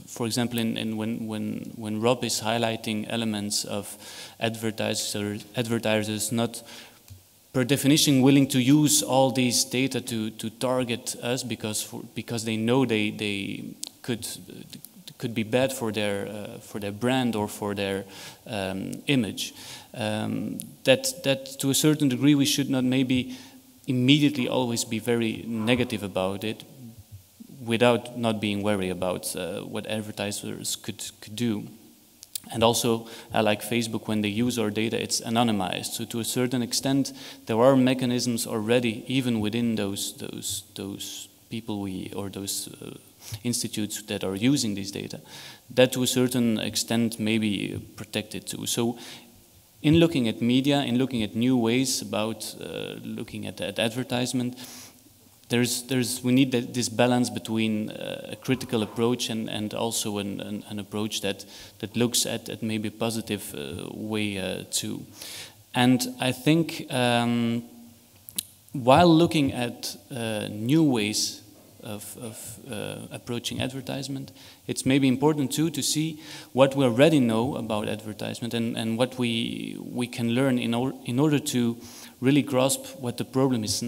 for example, when Rob is highlighting elements of advertisers not per definition willing to use all these data to target us because they know they could be bad for their brand or for their image. That to a certain degree we should not maybe immediately always be very negative about it, without not being worried about what advertisers could do. And also, like Facebook, when they use our data, it's anonymized. So to a certain extent, there are mechanisms already, even within those people or those institutes that are using these data, that to a certain extent may be protected too. So in looking at media, in looking at new ways about looking at advertisement, we need this balance between a critical approach and also an approach that looks at maybe a positive way too. And I think while looking at new ways of approaching advertisement, it's maybe important too to see what we already know about advertisement and what we can learn in order to really grasp what the problem is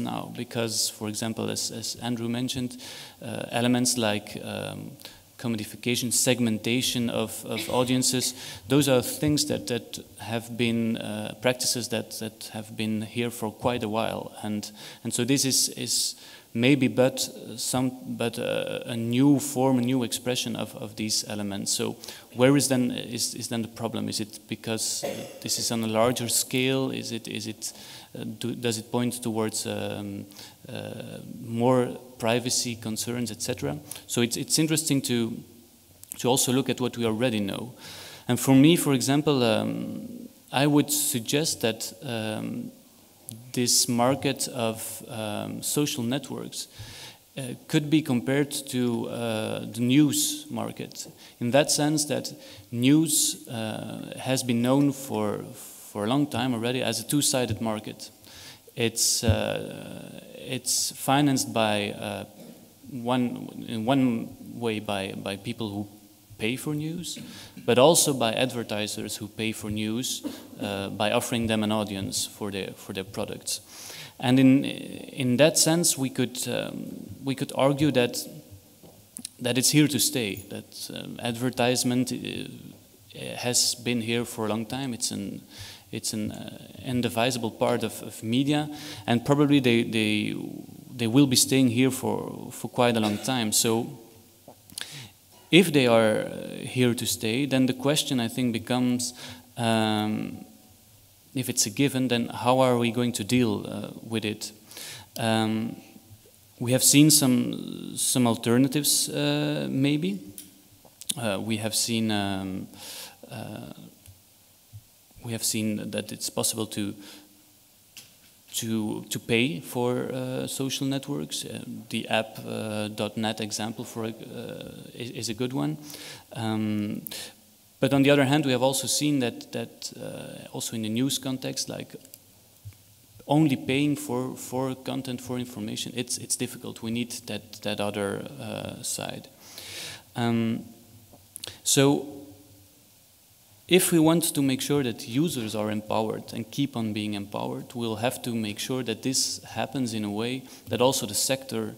now. Because, for example, as Andrew mentioned, elements like commodification, segmentation of audiences, those are things that have been practices that have been here for quite a while, and so this is maybe but a new form, a new expression of these elements. So where is then the problem? Is it because this is on a larger scale? Does it point towards more privacy concerns, etc.? So it's interesting to also look at what we already know. And for me, for example, I would suggest that this market of social networks could be compared to the news market, in that sense that news has been known for a long time already as a two-sided market. It's financed by in one way by people who pay for news, but also by advertisers who pay for news by offering them an audience for their products. And in that sense, we could argue that it's here to stay. That advertisement has been here for a long time. It's an indivisible part of media, and probably they will be staying here for quite a long time. So if they are here to stay, then the question, I think, becomes, if it's a given, then how are we going to deal with it? We have seen some alternatives, maybe. We have seen that it's possible to pay for social networks. The app.net example is a good one. But on the other hand, we have also seen that also in the news context, like only paying for content, for information, it's difficult. We need that other side. So if we want to make sure that users are empowered and keep on being empowered, we'll have to make sure that this happens in a way that also the sector,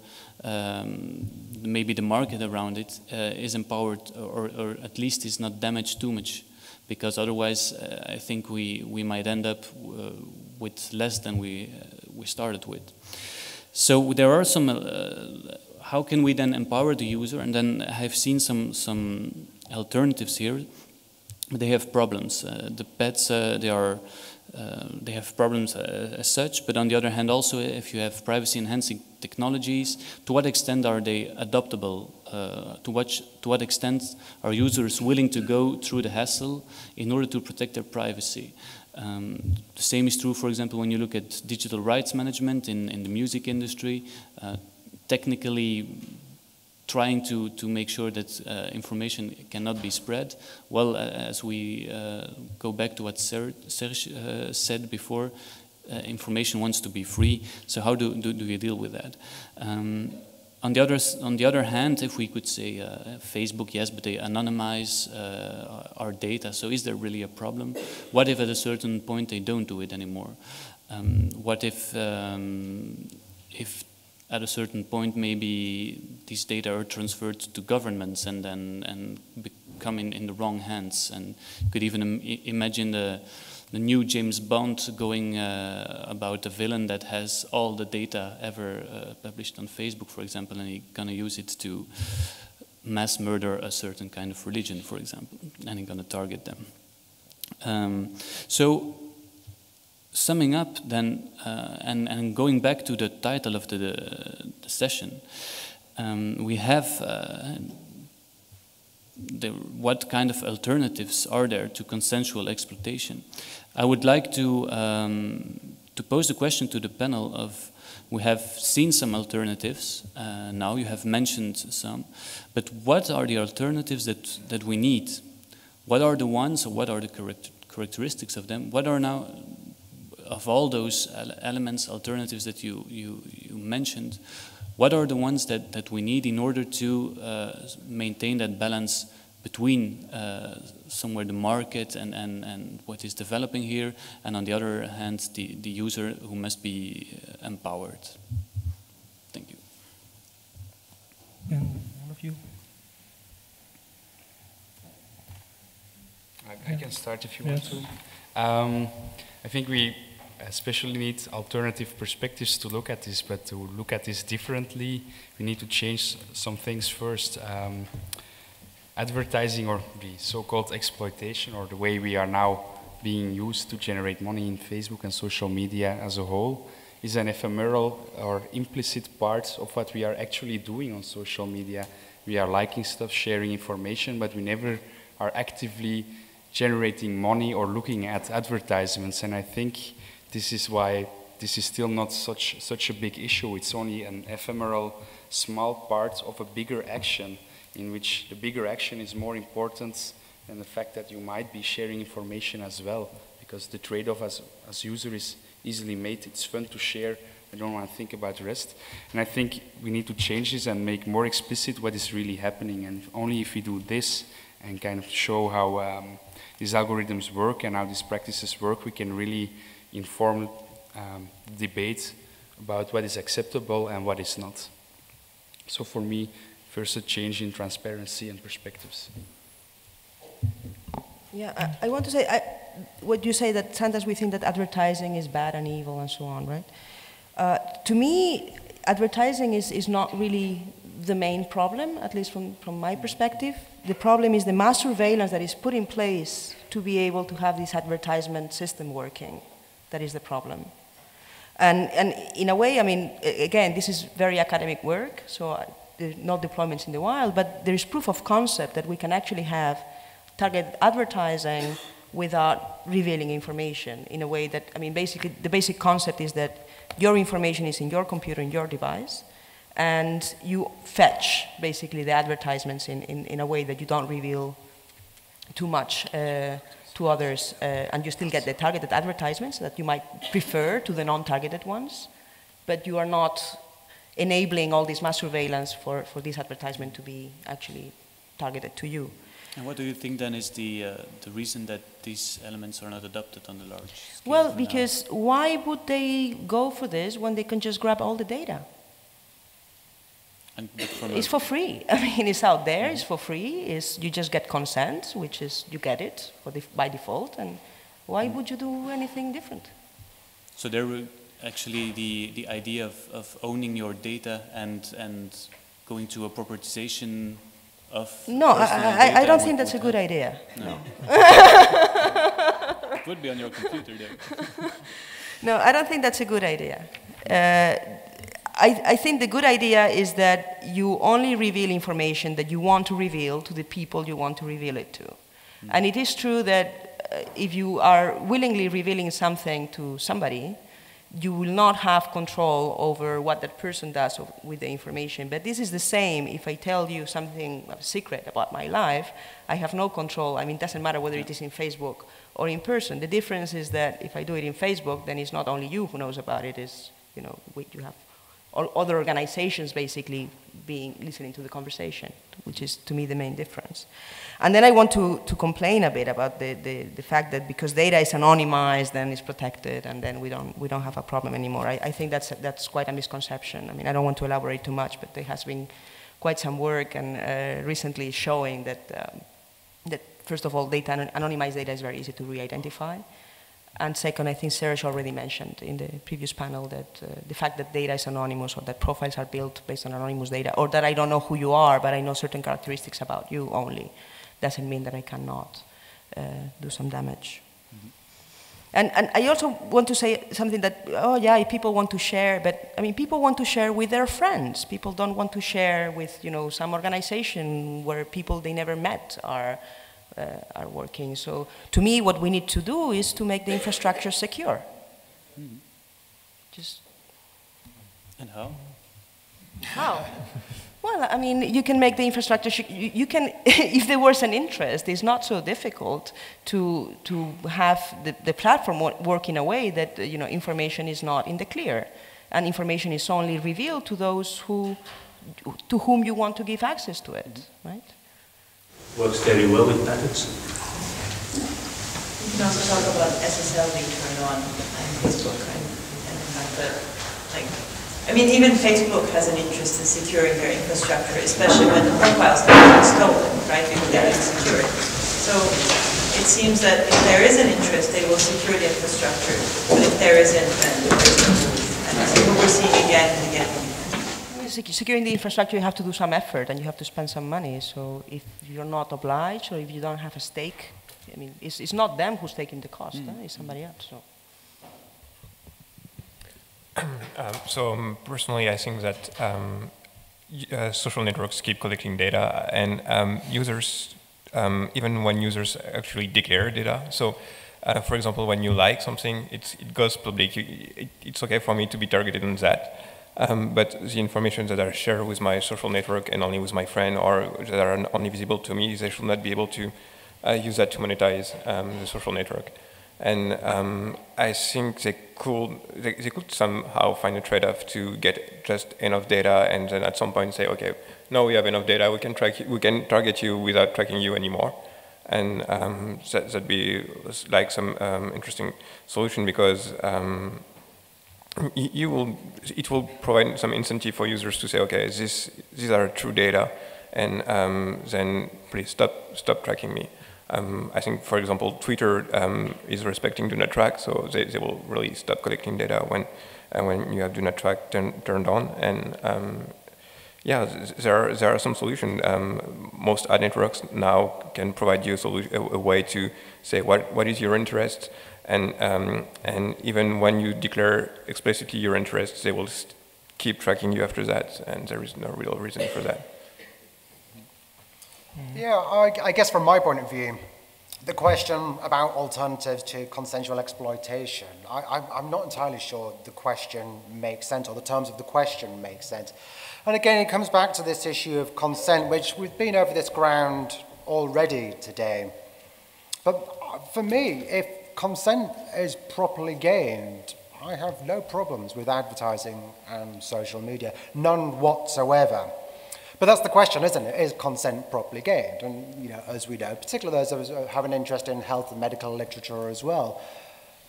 maybe the market around it, is empowered, or at least is not damaged too much, because otherwise I think we might end up with less than we started with. So there are some, how can we then empower the user? And then I've seen some alternatives here. They have problems. The pets, they have problems as such, but on the other hand also, if you have privacy-enhancing technologies, to what extent are they adoptable? To what extent are users willing to go through the hassle in order to protect their privacy? The same is true, for example, when you look at digital rights management in the music industry, technically trying to make sure that information cannot be spread. Well, as we go back to what Serge said before, information wants to be free. So how do you deal with that? On the other hand, if we could say Facebook, yes, but they anonymize our data. So is there really a problem? What if at a certain point they don't do it anymore? What if at a certain point, maybe these data are transferred to governments and become in the wrong hands? And you could even imagine the new James Bond going about a villain that has all the data ever published on Facebook, for example, and he's going to use it to mass murder a certain kind of religion, for example, and he's going to target them. So, summing up then, and going back to the title of the session, we have what kind of alternatives are there to consensual exploitation? I would like to pose the question to the panel of, we have seen some alternatives, now you have mentioned some, but what are the alternatives that we need? What are the ones, or what are the characteristics of them? What are now, of all those elements, alternatives that you mentioned, what are the ones that we need in order to maintain that balance between somewhere the market and what is developing here, and on the other hand, the user who must be empowered. Thank you. And one of you? I can start if you want to. I think we especially need alternative perspectives to look at this, but to look at this differently, we need to change some things first. Advertising, or the so-called exploitation, or the way we are now being used to generate money in Facebook and social media as a whole, is an ephemeral or implicit part of what we are actually doing on social media. We are liking stuff, sharing information, but we never are actively generating money or looking at advertisements. And I think this is why this is still not such a big issue. It's only an ephemeral, small part of a bigger action, in which the bigger action is more important than the fact that you might be sharing information as well, because the trade-off as user is easily made. It's fun to share. I don't want to think about the rest. And I think we need to change this and make more explicit what is really happening. And only if we do this and kind of show how these algorithms work and how these practices work, we can really inform debate about what is acceptable and what is not. So for me, first a change in transparency and perspectives. Yeah, I want to say, what you say that sometimes we think that advertising is bad and evil and so on, right? To me, advertising is not really the main problem, at least from my perspective. The problem is the mass surveillance that is put in place to be able to have this advertisement system working. That is the problem. And in a way, I mean, again, this is very academic work, so there's no deployments in the wild, but there is proof of concept that we can actually have targeted advertising without revealing information in a way that, I mean, basically, the basic concept is that your information is in your computer, in your device, and you fetch, basically, the advertisements in a way that you don't reveal too much to others, and you still get the targeted advertisements that you might prefer to the non-targeted ones, but you are not enabling all this mass surveillance for this advertisement to be actually targeted to you. And what do you think then is the reason that these elements are not adopted on the large scale? Well, because why would they go for this when they can just grab all the data? It's for free. I mean, it's out there, it's for free, you just get consent, which is, you get it by default, and why would you do anything different? So there were actually the idea of owning your data and going to a propertization of... No, I don't think that's a good idea. No. It would be on your computer there. No, I don't think that's a good idea. I think the good idea is that you only reveal information that you want to reveal to the people you want to reveal it to. And it is true that if you are willingly revealing something to somebody, you will not have control over what that person does with the information. But this is the same if I tell you something secret about my life. I have no control. I mean, it doesn't matter whether it is in Facebook or in person. The difference is that if I do it in Facebook, then it's not only you who knows about it. It's, you know, you have other organizations basically listening to the conversation, which is to me the main difference. And then I want to complain a bit about the fact that because data is anonymized, then it's protected, and then we don't have a problem anymore. I think that's quite a misconception. I mean, I don't want to elaborate too much, but there has been quite some work and recently showing that first of all, anonymized data is very easy to re-identify. And second, I think Serge already mentioned in the previous panel that the fact that data is anonymous or that profiles are built based on anonymous data, or that I don't know who you are, but I know certain characteristics about you only, doesn't mean that I cannot do some damage. Mm-hmm. And I also want to say something that, oh yeah, people want to share, but I mean, people want to share with their friends. People don't want to share with, you know, some organization where people they never met are working. So to me, what we need to do is to make the infrastructure secure. Mm-hmm. And how? How? Well, I mean, you can make the infrastructure, you can, if there was an interest, it's not so difficult to have the platform work in a way that, you know, information is not in the clear, and information is only revealed to those to whom you want to give access to it, right? works very well with patterns. You can also talk about SSL being turned on Facebook and the fact that, like, I mean, even Facebook has an interest in securing their infrastructure, especially when the profiles are being stolen, right, because they're insecure. So it seems that if there is an interest, they will secure the infrastructure, but if there isn't, then there's no move. And that's what we're seeing again and again. Securing the infrastructure, you have to do some effort and you have to spend some money. So if you're not obliged or if you don't have a stake, I mean, it's not them who's taking the cost, it's somebody else. So. Personally, I think that social networks keep collecting data, and users, even when users actually declare data. So, for example, when you like something, it goes public. It's okay for me to be targeted on that. But the information that I share with my social network and only with my friend, or that are only visible to me, they should not be able to use that to monetize the social network. And I think they could somehow find a trade-off to get just enough data, and then at some point say, okay, now we have enough data, we can target you without tracking you anymore. And that'd be like some interesting solution, because it will provide some incentive for users to say, okay, these are true data, and then please stop tracking me. I think, for example, Twitter is respecting do not track, so they will really stop collecting data when you have do not track turned on. And yeah, there are some solutions. Most ad networks now can provide you a way to say what is your interest, and even when you declare explicitly your interests, they will keep tracking you after that, and there is no real reason for that. Yeah, I guess from my point of view, the question about alternatives to consensual exploitation, I'm not entirely sure the question makes sense, or the terms of the question make sense. And again, it comes back to this issue of consent, which we've been over this ground already today. But for me, if consent is properly gained, I have no problems with advertising and social media, none whatsoever. But that's the question, isn't it? Is consent properly gained? And, you know, as we know, particularly those of us who have an interest in health and medical literature as well,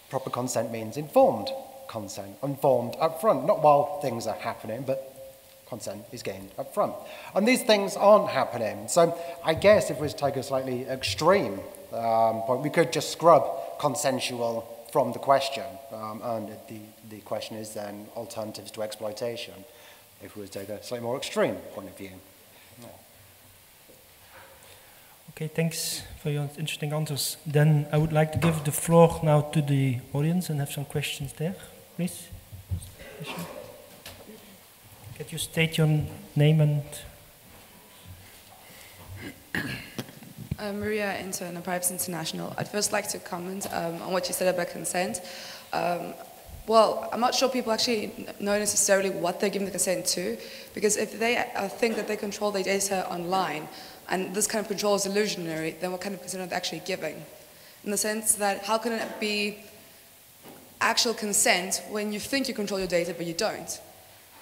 proper consent means informed consent, informed up front, not while things are happening, but consent is gained up front. And these things aren't happening. So I guess if we take a slightly extreme point, we could just scrub consensual from the question. And the question is then alternatives to exploitation, if we take a slightly more extreme point of view. Yeah. Okay, thanks for your interesting answers. Then I would like to give the floor now to the audience and have some questions there. Please. Could you state your name and... Maria, intern at Privacy International. I'd first like to comment on what you said about consent. Well, I'm not sure people actually know necessarily what they're giving the consent to, because if they think that they control their data online, and this kind of control is illusionary, then what kind of consent are they actually giving? In the sense that, how can it be actual consent when you think you control your data but you don't?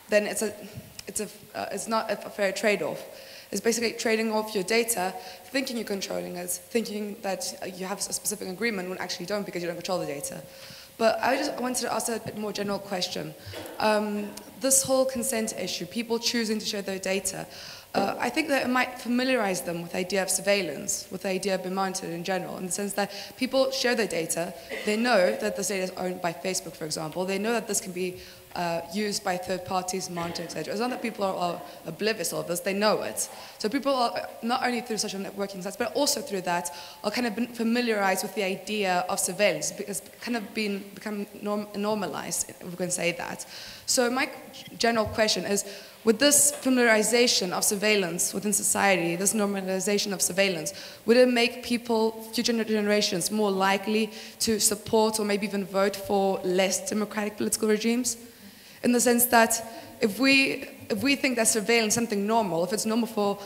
Then it's not a fair trade-off. It's basically trading off your data, thinking you're controlling it, thinking that you have a specific agreement when actually you don't, because you don't control the data. But I just wanted to ask a more general question. This whole consent issue, people choosing to share their data, I think that it might familiarize them with the idea of surveillance, with the idea of being monitored in general, in the sense that people share their data, they know that this data is owned by Facebook, for example, they know that this can be used by third parties, monitored, etc. It's not that people are oblivious of this, they know it. So people are, not only through social networking sites, but also through that, are kind of been familiarized with the idea of surveillance, because it's kind of become normalized, if we can say that. So my general question is, with this familiarization of surveillance within society, this normalization of surveillance, would it make people, future generations, more likely to support or maybe even vote for less democratic political regimes? In the sense that if we think that surveillance is something normal, if it's normal for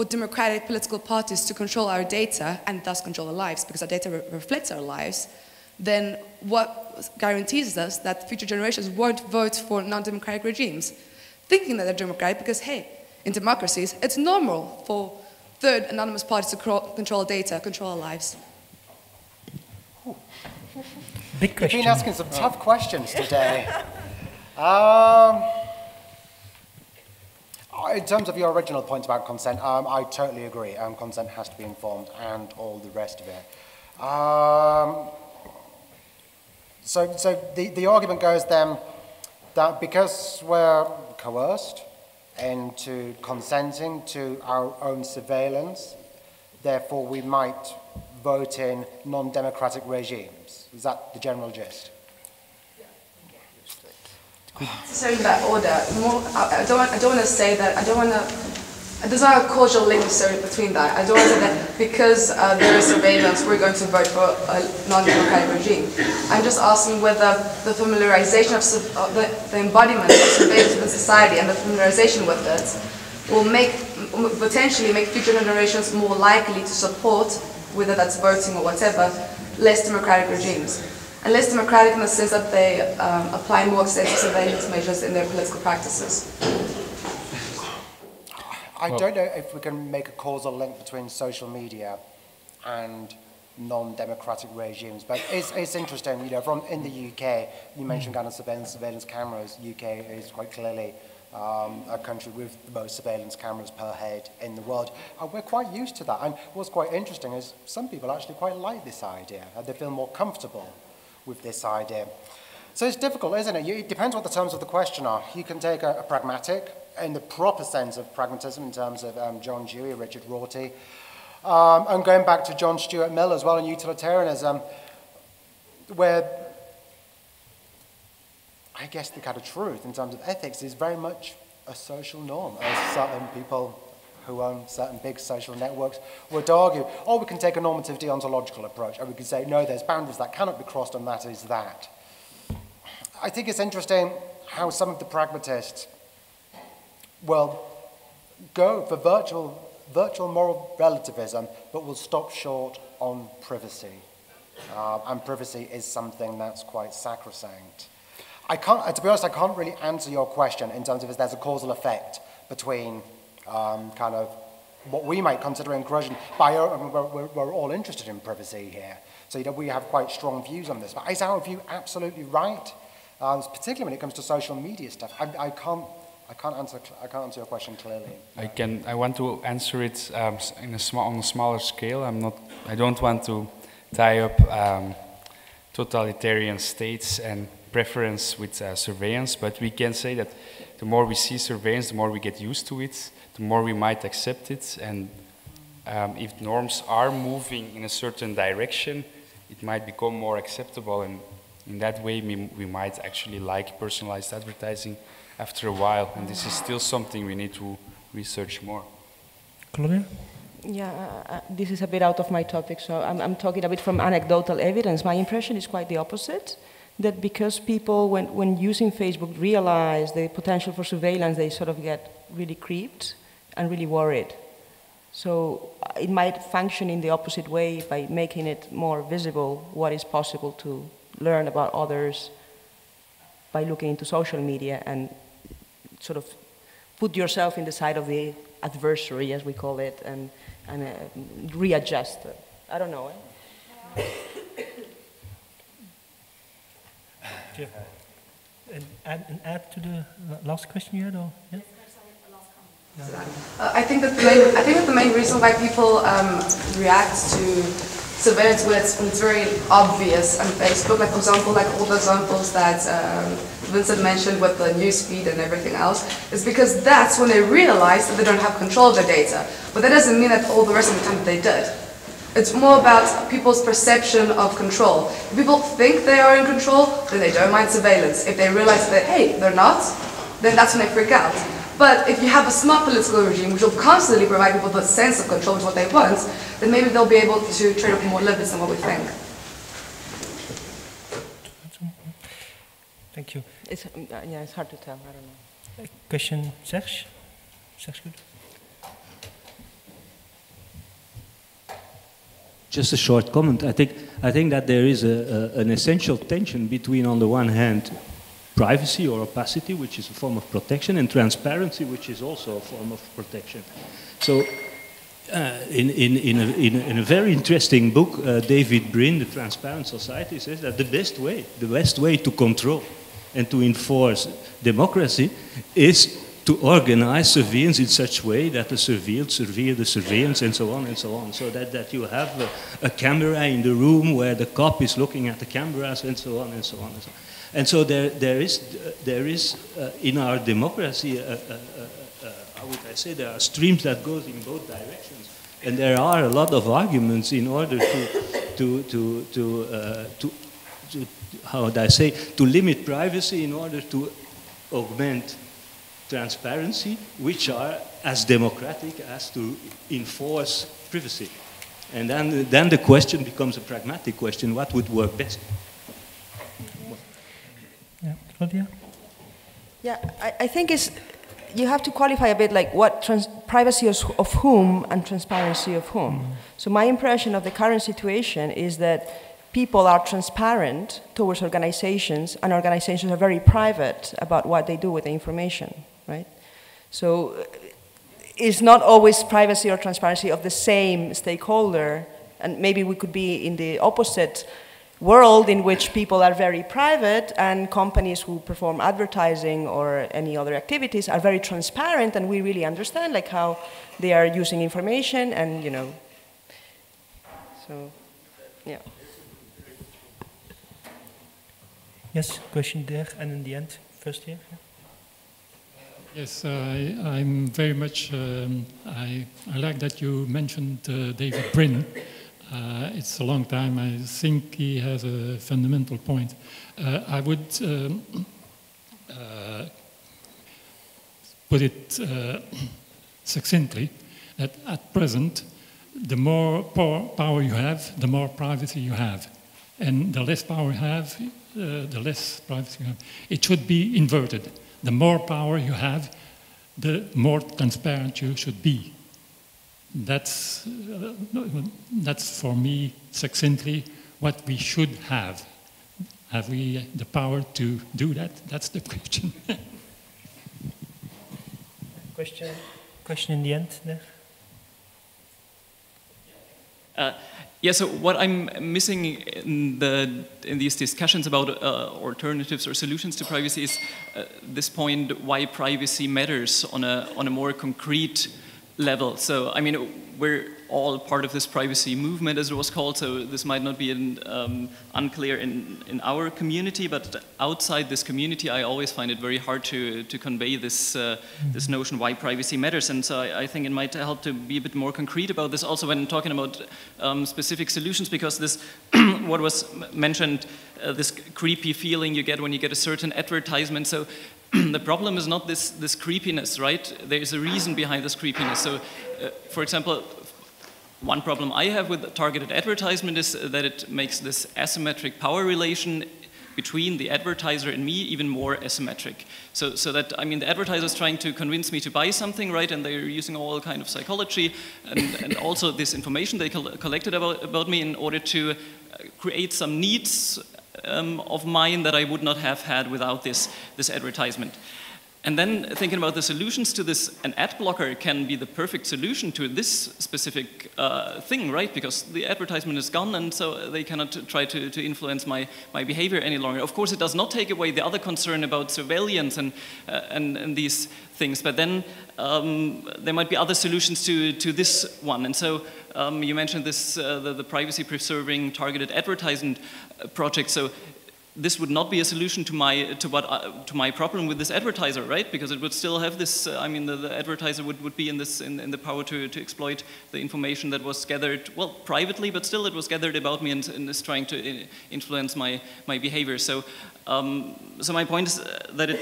democratic political parties to control our data and thus control our lives, because our data reflects our lives, then what guarantees us that future generations won't vote for non-democratic regimes? Thinking that they're democratic because, hey, in democracies, it's normal for Third, anonymous parties to control data, control our lives. Big question. You've been asking some tough questions today. In terms of your original point about consent, I totally agree. Consent has to be informed and all the rest of it. So the argument goes then that because we're coerced into consenting to our own surveillance, therefore we might vote in non-democratic regimes. Is that the general gist? So in that order, I don't want to say that, there's not a causal link necessarily between that. I don't want to say that because there is surveillance, we're going to vote for a non-democratic regime. I'm just asking whether the familiarization of the embodiment of surveillance within society and the familiarization with it will potentially make future generations more likely to support, whether that's voting or whatever, less democratic regimes. And less democratic in the sense that they apply more extensive surveillance measures in their political practices. I don't know if we can make a causal link between social media and non-democratic regimes, but it's interesting, you know, in the UK, you mentioned kind of surveillance cameras. UK is quite clearly a country with the most surveillance cameras per head in the world. And we're quite used to that. And what's quite interesting is some people actually quite like this idea. They feel more comfortable with this idea. So it's difficult, isn't it? It depends what the terms of the question are. You can take a pragmatic, in the proper sense of pragmatism, in terms of John Dewey, Richard Rorty, and going back to John Stuart Mill as well in utilitarianism, where I guess the kind of truth in terms of ethics is very much a social norm, as certain people who own certain big social networks would argue. Or we can take a normative deontological approach, and we can say, no, there's boundaries that cannot be crossed, and that is that. I think it's interesting how some of the pragmatists will go for virtual moral relativism, but will stop short on privacy. And privacy is something that's quite sacrosanct. To be honest, I can't really answer your question in terms of if there's a causal effect between kind of what we might consider incursion. We're all interested in privacy here, so you know, we have quite strong views on this. But is our view absolutely right? Particularly when it comes to social media stuff, I can't answer your question clearly. I want to answer it on a smaller scale. I don't want to tie up totalitarian states and preference with surveillance, but we can say that the more we see surveillance, the more we get used to it, the more we might accept it, and if norms are moving in a certain direction, it might become more acceptable, and in that way we might actually like personalized advertising after a while, and this is still something we need to research more. Claudia? Yeah, this is a bit out of my topic, so I'm talking a bit from anecdotal evidence. My impression is quite the opposite, that because people, when using Facebook, realize the potential for surveillance, they sort of get really creeped and really worried. So it might function in the opposite way by making it more visible what is possible to learn about others by looking into social media and sort of put yourself in the side of the adversary, as we call it, and readjust. I don't know. And add to the last question you had, or yeah? I think that the main reason why people react to surveillance when it's very obvious on Facebook, like for example, like all the examples that Vincent mentioned with the newsfeed and everything else, is because that's when they realize that they don't have control of their data. But that doesn't mean that all the rest of the time they did. It's more about people's perception of control. If people think they are in control, then they don't mind surveillance. If they realize that, hey, they're not, then that's when they freak out. But if you have a smart political regime which will constantly provide people with a sense of control to what they want, then maybe they'll be able to trade off more limits than what we think. Thank you. Yeah, it's hard to tell. I don't know. Question, Serge? Serge, good. Just a short comment. I think that there is an essential tension between, on the one hand, privacy or opacity, which is a form of protection, and transparency, which is also a form of protection. So in a very interesting book, David Brin, The Transparent Society, says that the best way to control and to enforce democracy is to organize surveillance in such a way that the surveilled surveil the surveillance, and so on and so on, so that you have a camera in the room where the cop is looking at the cameras, and so on and so on and so on. And so there is in our democracy, how would I say, there are streams that goes in both directions, and there are a lot of arguments in order to how would I say, to limit privacy in order to augment transparency, which are as democratic as to enforce privacy. And then the question becomes a pragmatic question: what would work best? Yeah, Claudia? Yeah, I think you have to qualify a bit like what privacy of whom and transparency of whom. So my impression of the current situation is that people are transparent towards organizations, and organizations are very private about what they do with the information, right? So it's not always privacy or transparency of the same stakeholder, and maybe we could be in the opposite world in which people are very private and companies who perform advertising or any other activities are very transparent, and we really understand like how they are using information, and you know, so yeah. Yes, question there, and in the end, first here. Yes, I'm very much, I like that you mentioned David Brin. It's a long time. I think he has a fundamental point. I would put it succinctly that at present, the more power you have, the more privacy you have. And the less power you have, the less privacy you have. It should be inverted. The more power you have, the more transparent you should be. That's for me, succinctly, what we should have. Have we the power to do that? That's the question. Question in the end there. Yeah, so what I'm missing in these discussions about alternatives or solutions to privacy is this point why privacy matters on a more concrete level. So, I mean, we're all part of this privacy movement, as it was called, so this might not be unclear in our community, but outside this community, I always find it very hard to convey this, this notion why privacy matters. And so I think it might help to be a bit more concrete about this also when talking about specific solutions, because this, what was mentioned, this creepy feeling you get when you get a certain advertisement. So the problem is not this creepiness, right? There is a reason behind this creepiness. So, for example, one problem I have with targeted advertisement is that it makes this asymmetric power relation between the advertiser and me even more asymmetric. So that, I mean, the advertiser is trying to convince me to buy something, right? And they're using all kind of psychology and also this information they collected about me in order to create some needs of mine that I would not have had without this advertisement. And then thinking about the solutions to this, an ad blocker can be the perfect solution to this specific thing, right? Because the advertisement is gone, and so they cannot try to influence my behavior any longer. Of course, it does not take away the other concern about surveillance and these things, but then there might be other solutions to this one. And so you mentioned this, the privacy-preserving targeted advertisement project. So this would not be a solution to my problem with this advertiser, right? Because it would still have this. I mean, the advertiser would be in the power to exploit the information that was gathered, well, privately, but still it was gathered about me and is trying to influence my behavior. So, so my point is that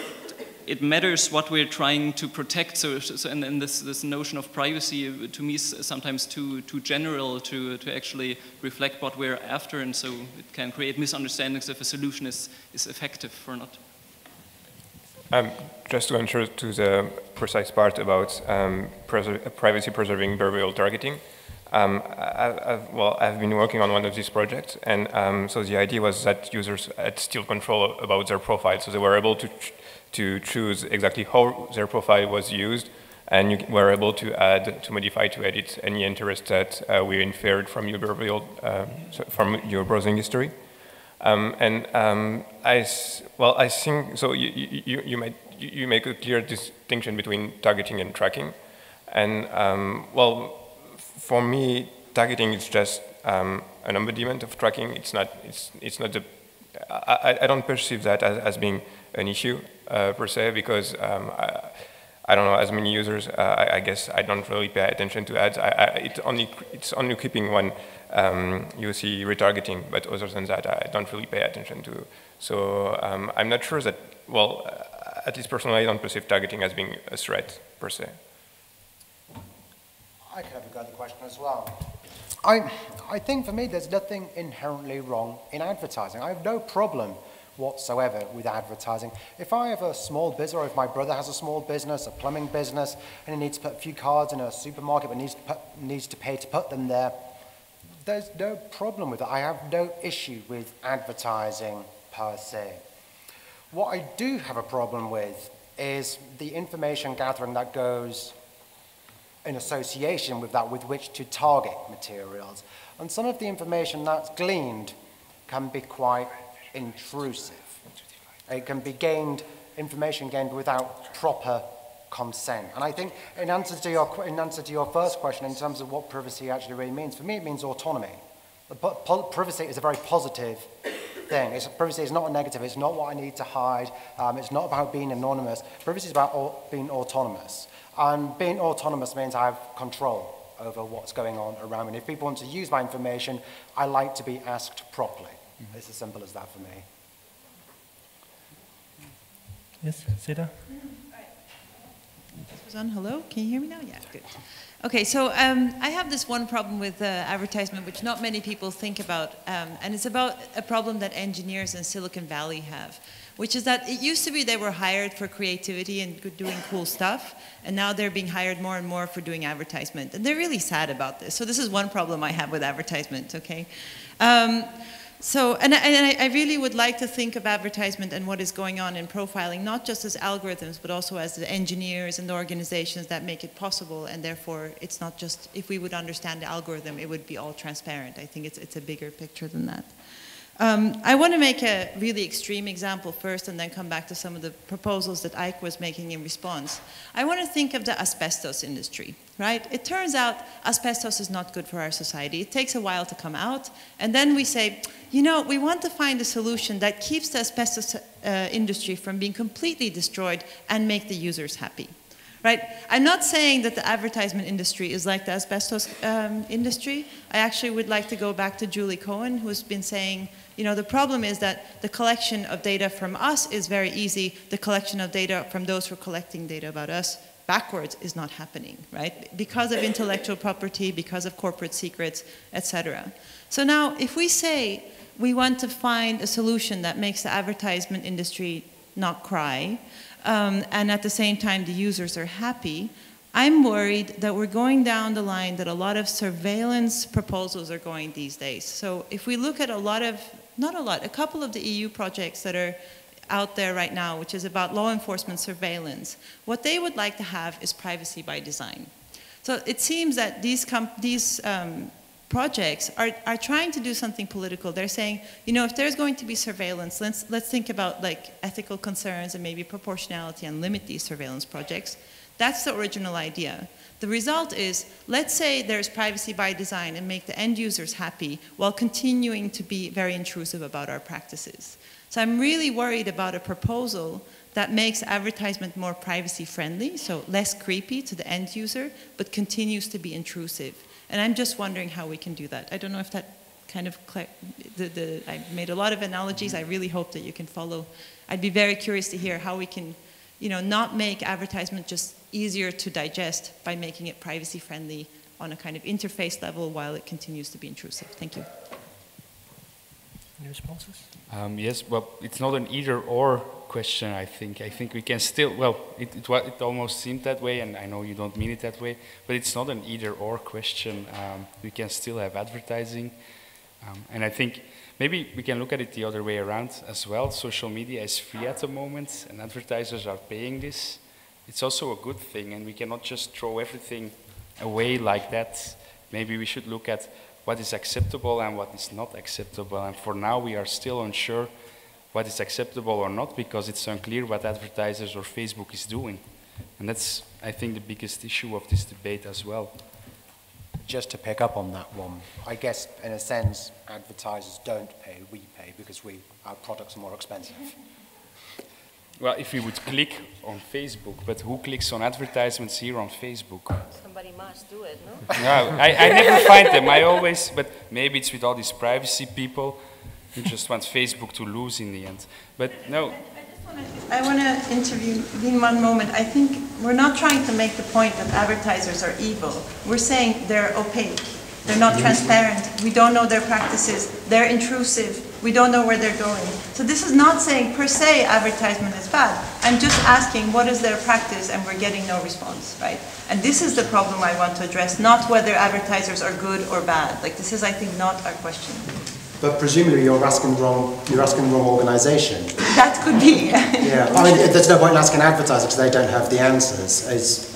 it matters what we're trying to protect. So and this notion of privacy to me is sometimes too general to actually reflect what we're after, and so it can create misunderstandings if a solution is effective or not. Just to answer to the precise part about privacy-preserving behavioral targeting. I've been working on one of these projects, and so the idea was that users had still control about their profile, so they were able to choose exactly how their profile was used And you were able to add, to modify, to edit any interest that we inferred from your from your browsing history. I think so. You make a clear distinction between targeting and tracking, and well, for me, targeting is just an embodiment of tracking. It's not the. I don't perceive that as being an issue per se, because I don't know, as many users, I guess I don't really pay attention to ads. It's only keeping when you see retargeting, but other than that, I don't really pay attention to. So I'm not sure that, well, at least personally, I don't perceive targeting as being a threat per se. I could have a go at the question as well. I think for me, there's nothing inherently wrong in advertising. I have no problem whatsoever with advertising. If I have a small business, or if my brother has a small business, a plumbing business, and he needs to put a few cards in a supermarket but needs to pay to put them there, there's no problem with that. I have no issue with advertising per se. What I do have a problem with is the information gathering that goes in association with that, with which to target materials. And some of the information that's gleaned can be quite intrusive. It can be information gained without proper consent. And I think in answer to your first question, in terms of what privacy actually really means, for me it means autonomy. But privacy is a very positive thing. Privacy is not a negative. It's not what I need to hide. It's not about being anonymous. Privacy is about being autonomous. And being autonomous means I have control over what's going on around me. And if people want to use my information, I like to be asked properly. It's as simple as that for me. Yes, Seda? This was on. Hello? Can you hear me now? Yeah, good. Okay, so I have this one problem with advertisement, which not many people think about, and it's about a problem that engineers in Silicon Valley have, which is that it used to be they were hired for creativity and doing cool stuff, and now they're being hired more and more for doing advertisement, and they're really sad about this. So this is one problem I have with advertisement, okay? And I really would like to think of advertisement and what is going on in profiling, not just as algorithms, but also as the engineers and the organizations that make it possible, and therefore it's not just, if we would understand the algorithm, it would be all transparent. I think it's a bigger picture than that. I want to make a really extreme example first and then come back to some of the proposals that Ike was making in response. I want to think of the asbestos industry, right? It turns out asbestos is not good for our society. It takes a while to come out, and then we say, you know, we want to find a solution that keeps the asbestos industry from being completely destroyed and make the users happy. Right? I'm not saying that the advertisement industry is like the asbestos industry. I actually would like to go back to Julie Cohen, who's been saying, you know, the problem is that the collection of data from us is very easy. The collection of data from those who are collecting data about us backwards is not happening, right? Because of intellectual property, because of corporate secrets, etc. So now, if we say we want to find a solution that makes the advertisement industry not cry, and at the same time the users are happy, I'm worried that we're going down the line that a lot of surveillance proposals are going these days. So if we look at a couple of the EU projects that are out there right now, which is about law enforcement surveillance, what they would like to have is privacy by design. So it seems that these projects are trying to do something political. They're saying, you know, if there's going to be surveillance, let's think about like ethical concerns and maybe proportionality and limit these surveillance projects. That's the original idea. The result is, let's say there's privacy by design and make the end users happy while continuing to be very intrusive about our practices. So I'm really worried about a proposal that makes advertisement more privacy friendly, so less creepy to the end user, but continues to be intrusive. And I'm just wondering how we can do that. I don't know if that kind of, I made a lot of analogies. I really hope that you can follow. I'd be very curious to hear how we can, you know, not make advertisement just easier to digest by making it privacy friendly on a kind of interface level while it continues to be intrusive. Thank you. Any responses? Yes, well, it's not an either-or question, I think. I think we can still, well, it almost seemed that way, and I know you don't mean it that way, but it's not an either-or question. We can still have advertising, and I think maybe we can look at it the other way around as well. Social media is free at the moment, and advertisers are paying this. it's also a good thing, and we cannot just throw everything away like that. Maybe we should look at what is acceptable and what is not acceptable, and for now we are still unsure what is acceptable or not, because it's unclear what advertisers or Facebook is doing. And that's, I think, the biggest issue of this debate as well. Just to pick up on that one, I guess in a sense advertisers don't pay, we pay, because our products are more expensive. Well, if we would click on Facebook, but who clicks on advertisements here on Facebook? Somebody must do it, no? No, I never find them. I always, but maybe it's with all these privacy people who just want Facebook to lose in the end. But no. I want to interview in one moment. I think we're not trying to make the point that advertisers are evil. We're saying they're opaque. They're not transparent. We don't know their practices. They're intrusive. We don't know where they're going. So this is not saying per se advertisement is bad. I'm just asking what is their practice, and we're getting no response, right? And this is the problem I want to address, not whether advertisers are good or bad. Like, this is, I think, not our question. But presumably you're asking the wrong organisation. That could be. Yeah, I mean, there's no point in asking advertisers because they don't have the answers.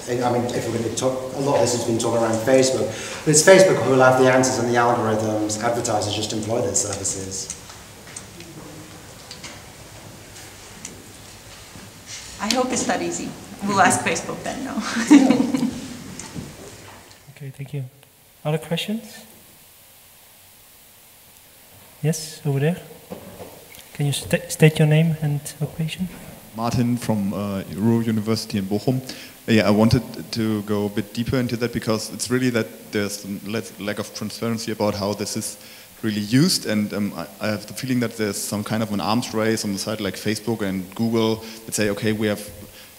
I mean, if we're going to talk, a lot of this has been talking around Facebook. But it's Facebook who will have the answers and the algorithms. Advertisers just employ their services. I hope it's that easy. We'll ask Facebook then, no. Okay, thank you. Other questions? Yes, over there. Can you state your name and occupation? Martin from Ruhr University in Bochum. Yeah, I wanted to go a bit deeper into that because it's really that there's some lack of transparency about how this is really used, and I have the feeling that there's some kind of an arms race on the side like Facebook and Google that say, okay, we have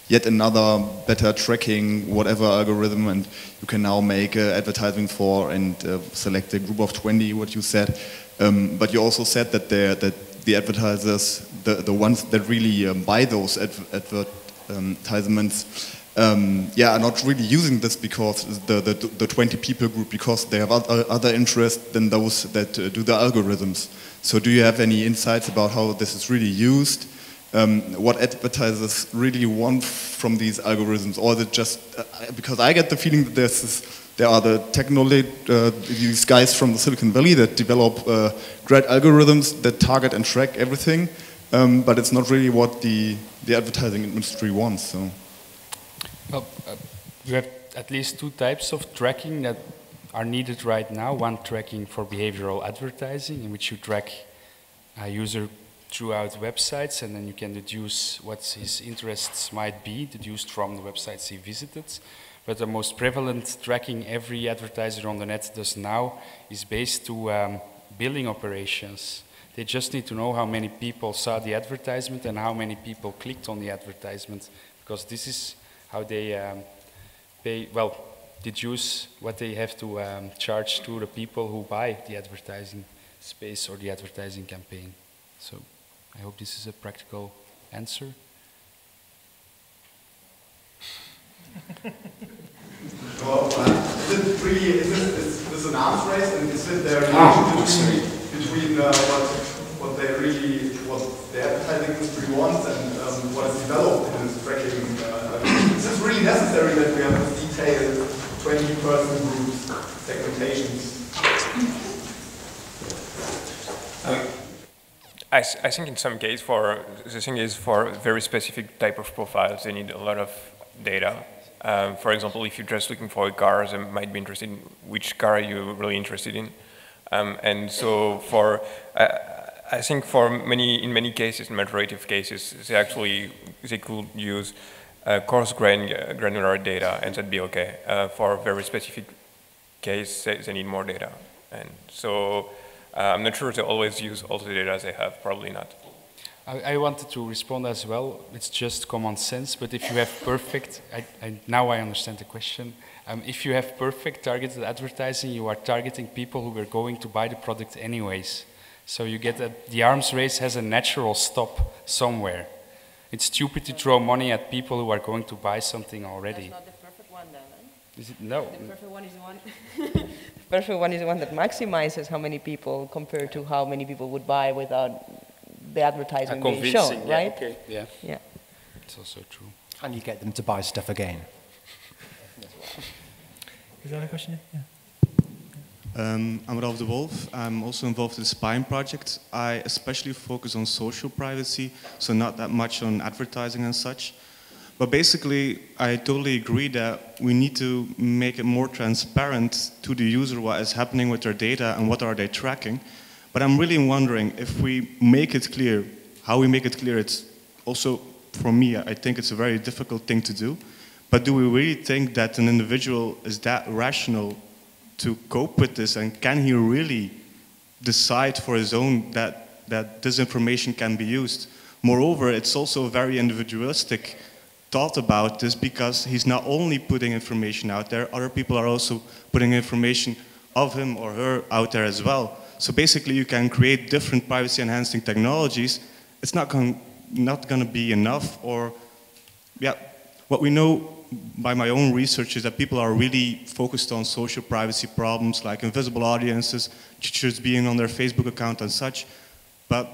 yet another better tracking whatever algorithm, and you can now make advertising for and select a group of 20, what you said. But you also said that the advertisers, the ones that really buy those advertisements, are not really using this because the 20 people group, because they have other interests than those that do the algorithms. So do you have any insights about how this is really used? What advertisers really want from these algorithms, or is it just because I get the feeling that there are these guys from the Silicon Valley that develop great algorithms that target and track everything, but it's not really what the advertising industry wants. So. Well, you have at least two types of tracking that are needed right now. One tracking for behavioral advertising, in which you track a user throughout websites, and then you can deduce what his interests might be, deduced from the websites he visited. But the most prevalent tracking every advertiser on the net does now is based to billing operations. They just need to know how many people saw the advertisement and how many people clicked on the advertisement, because this is how they deduce what they have to charge to the people who buy the advertising space or the advertising campaign. So I hope this is a practical answer. Well, is this an arms race, and is it there a relation between what the advertising industry wants and what is developed in this tracking? Is this really necessary that we have this detailed 20-person groups segmentations? I think in some case, the thing is, for very specific type of profiles, they need a lot of data. For example, if you're just looking for a car, they might be interested in which car you're really interested in. And so I think in many cases, majority of cases, they could use coarse granular data, and that'd be okay. For a very specific case, they need more data. And so I'm not sure they always use all the data they have, probably not. I wanted to respond as well. It's just common sense, but if you have perfect, now I understand the question. If you have perfect targeted advertising, you are targeting people who were going to buy the product anyways. So you get that the arms race has a natural stop somewhere. It's stupid to throw money at people who are going to buy something already. That's not the perfect one then, eh? Is it? No. The perfect one is the one. The perfect one is the one that maximizes how many people compared to how many people would buy without the advertising being shown, right? Okay. Yeah. Yeah. That's also true. And you get them to buy stuff again. Is that a question? Yeah. I'm Ralph de Wolf. I'm also involved in the SPION project. I especially focus on social privacy, so not that much on advertising and such. But basically, I totally agree that we need to make it more transparent to the user what is happening with their data and what are they tracking. But I'm really wondering if we make it clear, how we make it clear, it's also, for me, I think it's a very difficult thing to do. But do we really think that an individual is that rational to cope with this, and can he really decide for his own that this information can be used? Moreover, it's also a very individualistic thought about this, because he's not only putting information out there, other people are also putting information of him or her out there as well. So basically you can create different privacy enhancing technologies. It's not going to be enough, or yeah, what we know by my own research is that people are really focused on social privacy problems like invisible audiences, teachers being on their Facebook account and such. But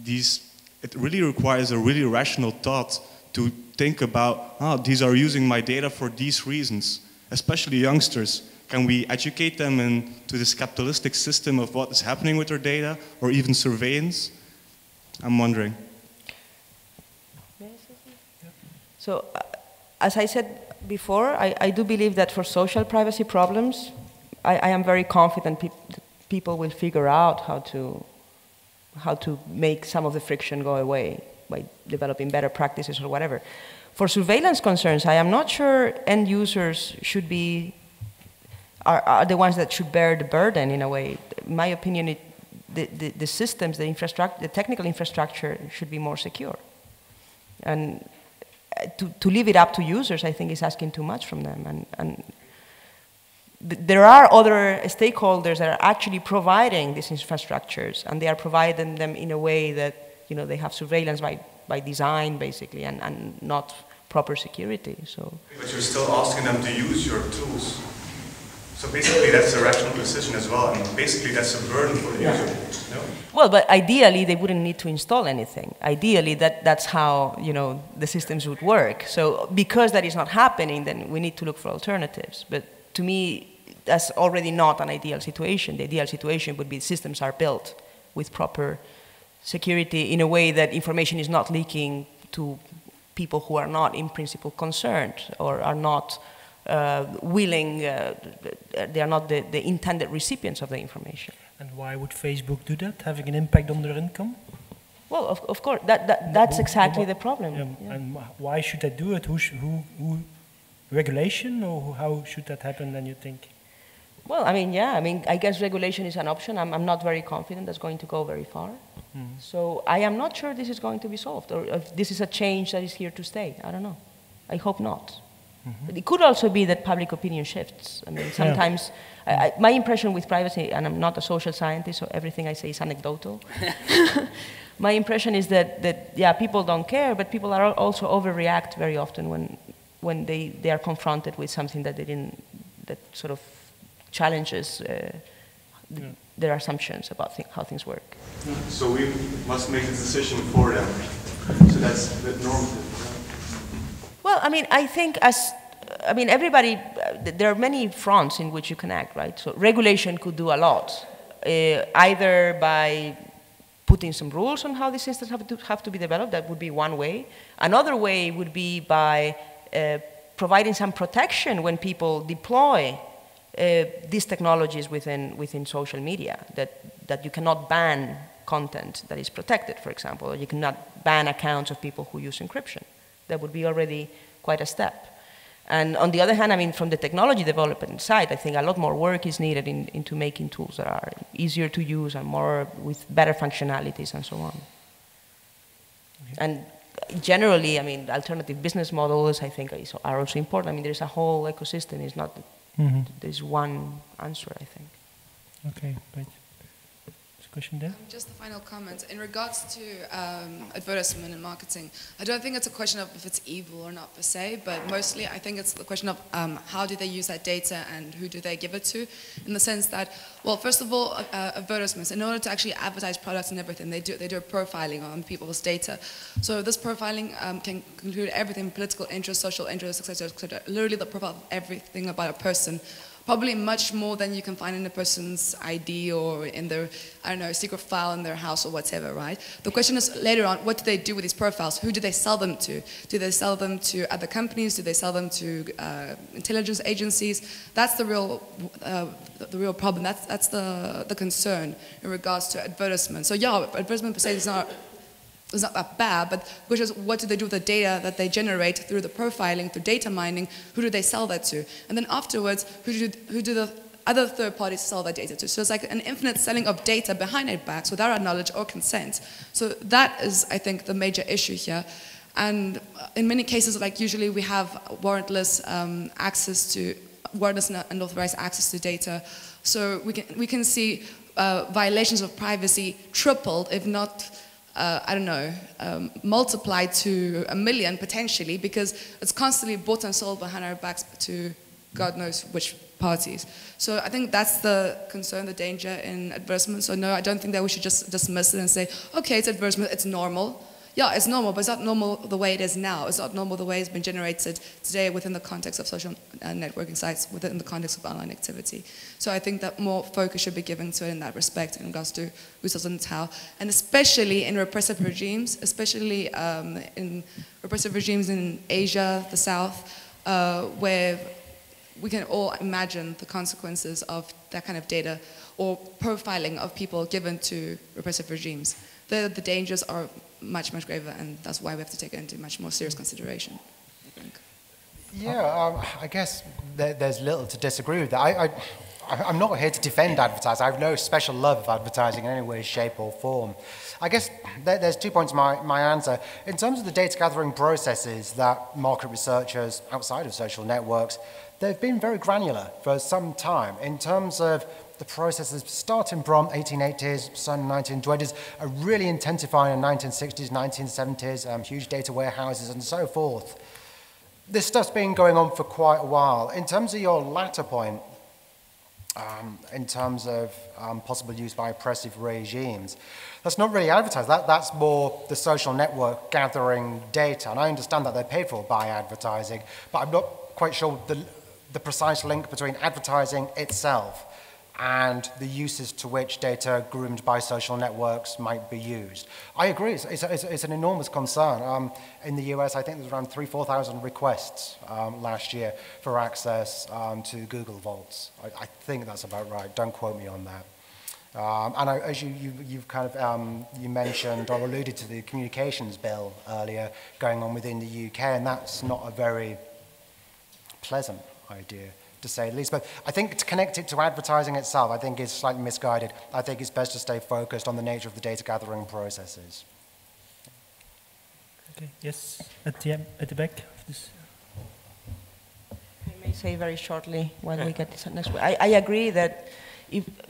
it really requires a really rational thought to think about, these are using my data for these reasons, especially youngsters. Can we educate them into this capitalistic system of what is happening with their data, or even surveillance? I'm wondering. So, as I said before, I do believe that for social privacy problems, I am very confident people will figure out how to make some of the friction go away by developing better practices or whatever. For surveillance concerns, I am not sure end users should be, are the ones that should bear the burden in a way. In my opinion, the systems, the infrastructure, the technical infrastructure should be more secure. And to leave it up to users, I think, is asking too much from them. And there are other stakeholders that are actually providing these infrastructures, and they are providing them in a way that, you know, they have surveillance by design, basically, and not proper security. So. But you're still asking them to use your tools. So basically, that's a rational decision as well. I mean, basically, that's a burden for the user. No? Well, but ideally, they wouldn't need to install anything. Ideally, that's how, you know, the systems would work. So because that is not happening, then we need to look for alternatives. But to me, that's already not an ideal situation. The ideal situation would be systems are built with proper security in a way that information is not leaking to people who are not in principle concerned or are not willing, they are not the intended recipients of the information. And why would Facebook do that, having an impact on their income? Well, of course, that's exactly the problem. Yeah. And why should they do it? Who regulation, or how should that happen, then you think? Well, I mean, yeah, I mean, I guess regulation is an option. I'm not very confident that's going to go very far. Mm. So I am not sure this is going to be solved, or if this is a change that is here to stay. I don't know. I hope not. Mm-hmm. But it could also be that public opinion shifts. I mean, sometimes, my impression with privacy, and I'm not a social scientist, so everything I say is anecdotal. My impression is that yeah, people don't care, but people are also overreact very often when they are confronted with something that that sort of challenges their assumptions about how things work. So we must make the decision for them. So that's the normative. Well, I mean, I think everybody, there are many fronts in which you can act, right? So regulation could do a lot, either by putting some rules on how these systems have to be developed. That would be one way. Another way would be by providing some protection when people deploy these technologies within social media, that you cannot ban content that is protected, for example, or you cannot ban accounts of people who use encryption. That would be already quite a step. And on the other hand, I mean, from the technology development side, I think a lot more work is needed into making tools that are easier to use and more with better functionalities and so on. Okay. And generally, I mean, alternative business models, I think, are also important. I mean, there's a whole ecosystem. It's not there's one answer, I think. Okay, right. a question there. Just a final comment. In regards to advertisement and marketing, I don't think it's a question of if it's evil or not per se, but mostly I think it's the question of how do they use that data and who do they give it to, in the sense that, well, first of all, advertisements, in order to actually advertise products and everything, they do a profiling on people's data. So this profiling can include everything, political interest, social interest, etc., literally the profile of everything about a person. Probably much more than you can find in a person's ID or in their, I don't know, secret file in their house or whatever, right? The question is later on, what do they do with these profiles? Who do they sell them to? Do they sell them to other companies? Do they sell them to intelligence agencies? That's the real problem. That's the concern in regards to advertisement. So yeah, advertisement per se is not that bad, but the question is, what do they do with the data that they generate through the profiling, through data mining? Who do they sell that to? And then afterwards, who do the other third parties sell that data to? So it's like an infinite selling of data behind it backs without our knowledge or consent. So that is, I think, the major issue here. And in many cases, like usually we have warrantless access to, warrantless and unauthorized access to data. So we can see violations of privacy tripled, if not I don't know, multiplied to 1 million potentially, because it's constantly bought and sold behind our backs to God knows which parties. So I think that's the concern, the danger in advertisement. So no, I don't think that we should just dismiss it and say, okay, it's advertisement, it's normal. Yeah, it's normal, but it's not normal the way it is now. It's not normal the way it's been generated today within the context of social networking sites, within the context of online activity. So I think that more focus should be given to it in that respect in regards to who sells and how. And especially in repressive regimes, especially in repressive regimes in Asia, the South, where we can all imagine the consequences of that kind of data or profiling of people given to repressive regimes. The dangers are much, much graver, and that's why we have to take it into much more serious consideration, I think. Yeah, I guess there's little to disagree with that. I'm not here to defend advertising. I have no special love of advertising in any way, shape, or form. I guess there's 2 points to my answer. In terms of the data gathering processes that market researchers outside of social networks, they've been very granular for some time in terms of the processes starting from 1880s, some 1920s, are really intensifying in 1960s, 1970s, huge data warehouses and so forth. This stuff's been going on for quite a while. In terms of your latter point, in terms of possible use by oppressive regimes, that's not really advertised. That's more the social network gathering data. And I understand that they're paid for by advertising, but I'm not quite sure the precise link between advertising itself and the uses to which data groomed by social networks might be used. I agree, it's an enormous concern. In the US, I think there's around 4,000 requests last year for access to Google Vaults. I think that's about right, don't quote me on that. And as you've kind of, you mentioned or alluded to the communications bill earlier going on within the UK, and that's not a very pleasant idea, to say the least. But I think to connect it to advertising itself, I think is slightly misguided. I think it's best to stay focused on the nature of the data gathering processes. Okay, yes, at the back of this. I may say very shortly while we get this next one. I agree that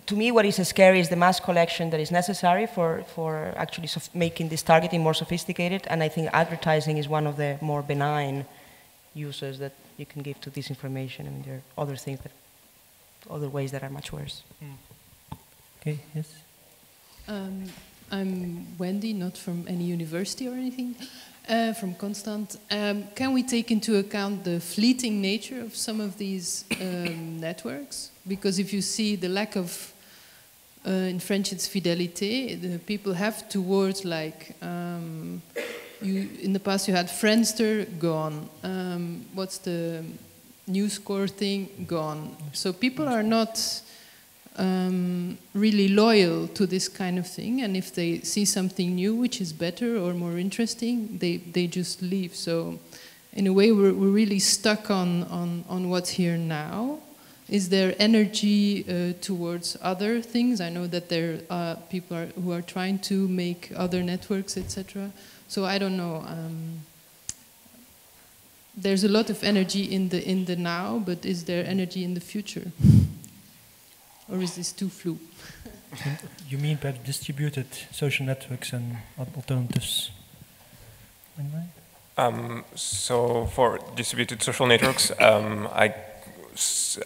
to me what is scary is the mass collection that is necessary for actually making this targeting more sophisticated, and I think advertising is one of the more benign uses that you can give to this information. I mean, there are other things other ways that are much worse. Okay, yes. I'm Wendy, not from any university or anything, from Constant. Can we take into account the fleeting nature of some of these networks? Because if you see the lack of, in French it's fidélité, the people have towards like, in the past you had Friendster, gone. What's the News Corps thing? Gone. So people are not really loyal to this kind of thing, and if they see something new which is better or more interesting, they just leave. So in a way we're really stuck on what's here now. Is there energy towards other things? I know that there are people who are trying to make other networks, etc. So I don't know. There's a lot of energy in the now, but is there energy in the future? Or is this too flu? You mean by distributed social networks and alternatives? So for distributed social networks,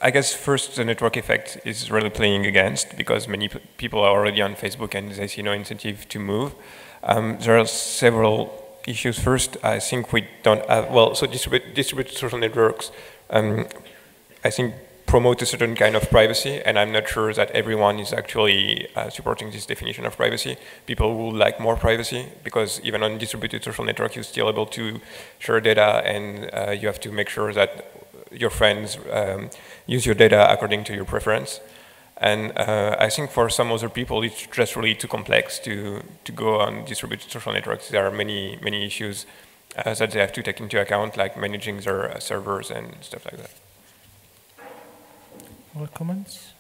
I guess first the network effect is really playing against, because many people are already on Facebook and they see no incentive to move. There are several issues. First, I think we don't have, well, so distributed social networks, I think promote a certain kind of privacy, and I'm not sure that everyone is actually supporting this definition of privacy. People would like more privacy, because even on distributed social network, you're still able to share data, and you have to make sure that your friends use your data according to your preference. And I think for some other people, it's just really too complex to go on distributed social networks. There are many issues that they have to take into account, like managing their servers and stuff like that. Other comments?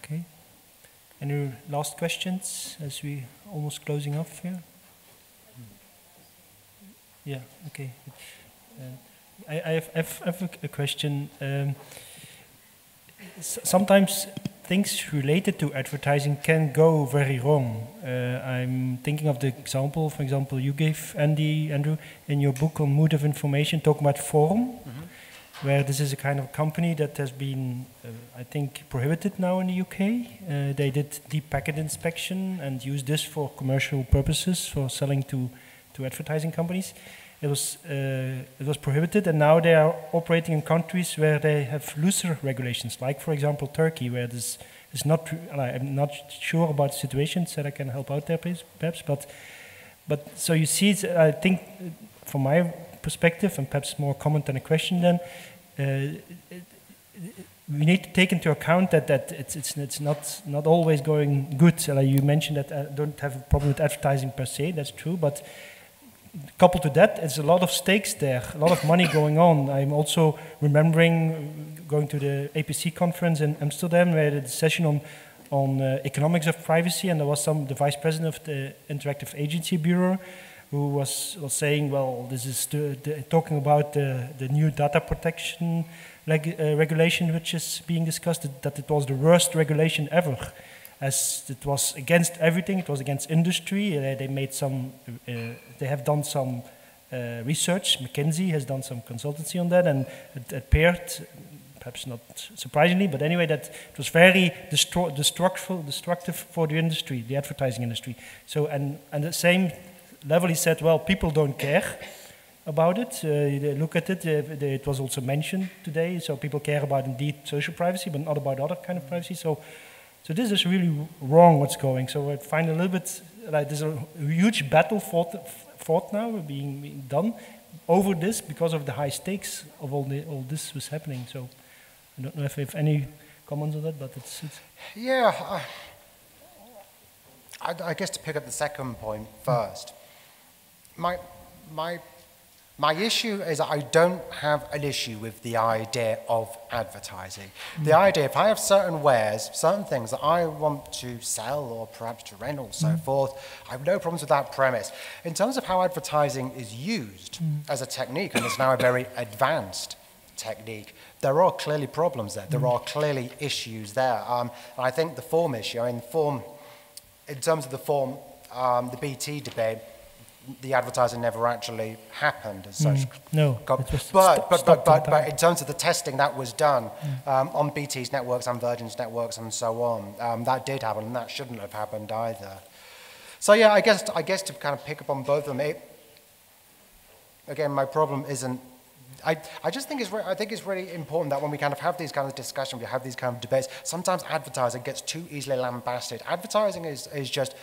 Okay. Any last questions as we almost closing off here? Yeah, okay. I have a question. Sometimes things related to advertising can go very wrong. I'm thinking of the example, for example, you gave, Andrew, in your book on Mood of Information, talking about Forum, where this is a kind of company that has been, I think, prohibited now in the UK. They did deep packet inspection and used this for commercial purposes, for selling to advertising companies. It was prohibited, and now they are operating in countries where they have looser regulations, like, for example, Turkey, where this is not. I'm not sure about the situation, so I can help out there, perhaps. But so you see, I think, from my perspective, and perhaps more comment than a question, then we need to take into account that it's not always going good. You mentioned that I don't have a problem with advertising per se. That's true, but coupled to that, it's a lot of stakes there, a lot of money going on. I'm also remembering going to the APC conference in Amsterdam, where the session on economics of privacy, and there was the vice president of the Interactive Agency Bureau, who was saying, well, this is talking about the new data protection regulation which is being discussed, that it was the worst regulation ever, as it was against everything. It was against industry. They made some. They have done some research. McKinsey has done some consultancy on that, and it appeared, perhaps not surprisingly, but anyway, that it was very destructive for the industry, the advertising industry. So, and at the same level, he said, well, people don't care about it. They look at it. It was also mentioned today. So people care about indeed social privacy, but not about other kind of privacy. So this is really wrong what's going. So I find a little bit like there's a huge battle fought now being done over this because of the high stakes of all this was happening. So I don't know if you have any comments on that, but it's yeah. I guess to pick up the second point first, my issue is I don't have an issue with the idea of advertising. The idea, if I have certain wares, certain things that I want to sell or perhaps to rent or so forth, I have no problems with that premise. In terms of how advertising is used as a technique, and it's now a very advanced technique, there are clearly problems there. There are clearly issues there. And I think the form issue, in terms of the form, the BT debate, the advertising never actually happened as such. No, but in terms of the testing that was done on BT's networks and Virgin's networks and so on, that did happen, and that shouldn't have happened either. So yeah, I guess to kind of pick up on both of them, again, my problem isn't. I just think it's really important that when we kind of have these kind of discussions, we have these kind of debates, sometimes advertising gets too easily lambasted. Advertising is just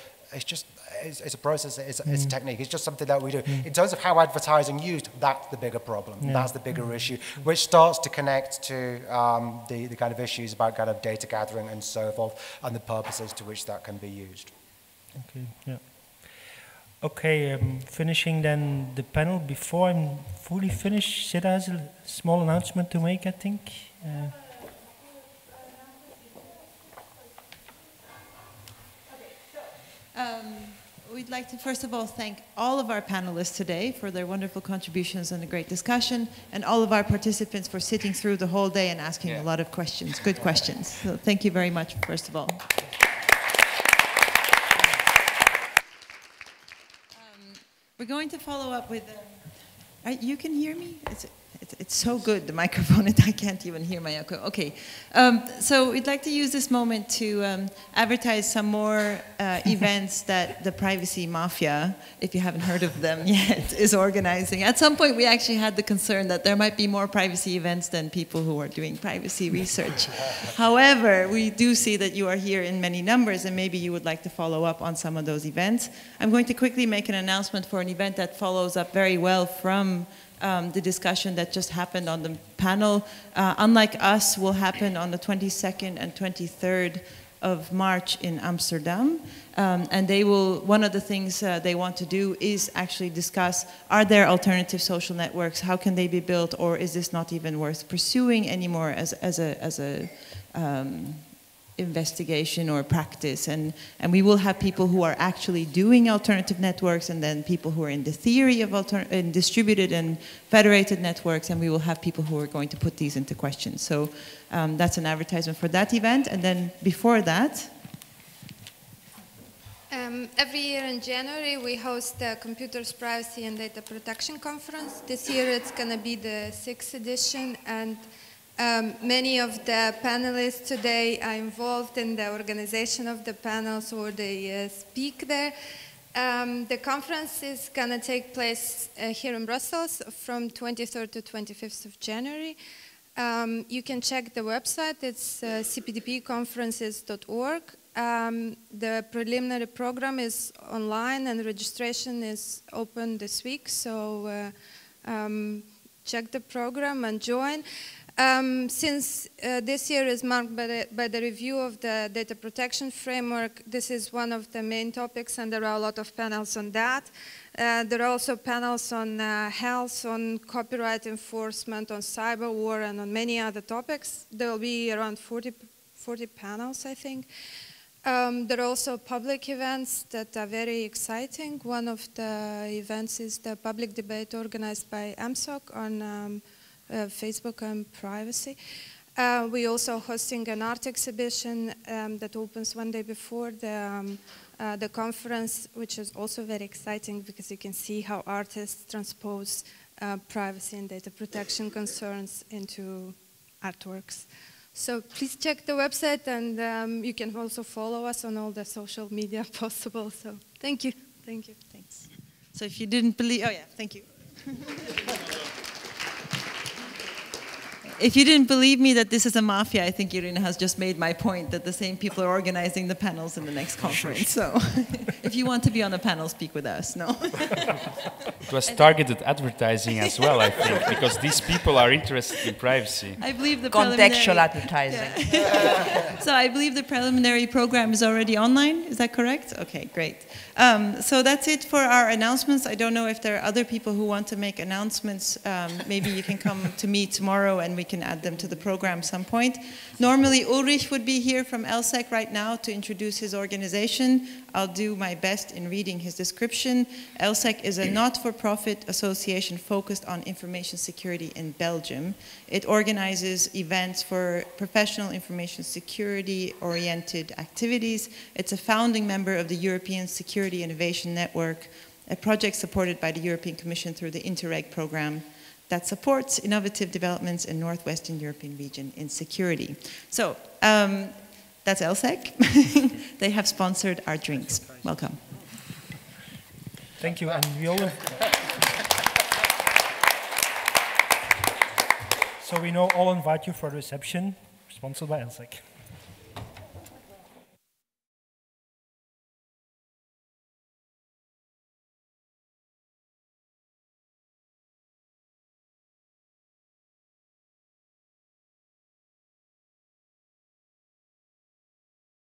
it's a process, it's a technique, it's just something that we do. In terms of how advertising used, that's the bigger problem, that's the bigger issue, which starts to connect to the kind of issues about kind of data gathering and so forth, and the purposes to which that can be used. Okay, yeah. Okay, finishing then the panel. Before I'm fully finished, Sida has a small announcement to make, I think. we'd like to first of all thank all of our panelists today for their wonderful contributions and a great discussion, and all of our participants for sitting through the whole day and asking a lot of questions, good questions. So thank you very much, first of all. We're going to follow up with, you can hear me? It's so good, the microphone, I can't even hear my echo. Okay, so we'd like to use this moment to advertise some more events that the Privacy Mafia, if you haven't heard of them yet, is organizing. At some point we actually had the concern that there might be more privacy events than people who are doing privacy research. However, we do see that you are here in many numbers, and maybe you would like to follow up on some of those events. I'm going to quickly make an announcement for an event that follows up very well from the discussion that just happened on the panel. Unlike Us will happen on the 22nd and 23rd of March in Amsterdam. And they will, one of the things they want to do is actually discuss, are there alternative social networks? How can they be built? Or is this not even worth pursuing anymore as a investigation or practice, and we will have people who are actually doing alternative networks, and then people who are in the theory of distributed and federated networks, and we will have people who are going to put these into question. So that's an advertisement for that event. And then before that, every year in January we host the Computers, Privacy and Data Protection Conference. This year it's going to be the 6th edition, and many of the panelists today are involved in the organization of the panels, or they speak there. The conference is going to take place here in Brussels from 23rd to 25th of January. You can check the website, it's cpdpconferences.org. The preliminary program is online and registration is open this week, so check the program and join. Since this year is marked by the review of the data protection framework, this is one of the main topics, and there are a lot of panels on that. There are also panels on health, on copyright enforcement, on cyber war, and on many other topics. There will be around 40 panels, I think. There are also public events that are very exciting. One of the events is the public debate organized by AMSOC on Facebook and privacy. We're also hosting an art exhibition that opens one day before the conference, which is also very exciting because you can see how artists transpose privacy and data protection concerns into artworks. So please check the website, and you can also follow us on all the social media possible. So thank you. Thank you. Thanks. So if you didn't believe, oh yeah, thank you. If you didn't believe me that this is a mafia, I think Irina has just made my point that the same people are organizing the panels in the next conference. So if you want to be on a panel, speak with us. No. It was targeted advertising as well, I think, because these people are interested in privacy. I believe the contextual advertising. Yeah. So I believe the preliminary program is already online. Is that correct? Okay, great. So that's it for our announcements. I don't know if there are other people who want to make announcements. Maybe you can come to me tomorrow and we can add them to the program at some point. Normally Ulrich would be here from ELSEC right now to introduce his organization. I'll do my best in reading his description. ELSEC is a not-for-profit association focused on information security in Belgium. It organizes events for professional information security-oriented activities. It's a founding member of the European Security Innovation Network, a project supported by the European Commission through the Interreg program that supports innovative developments in Northwestern European region in security. So that's ELSEC. They have sponsored our drinks. Welcome. Thank you. And we all so we now all invite you for the reception sponsored by ELSEC.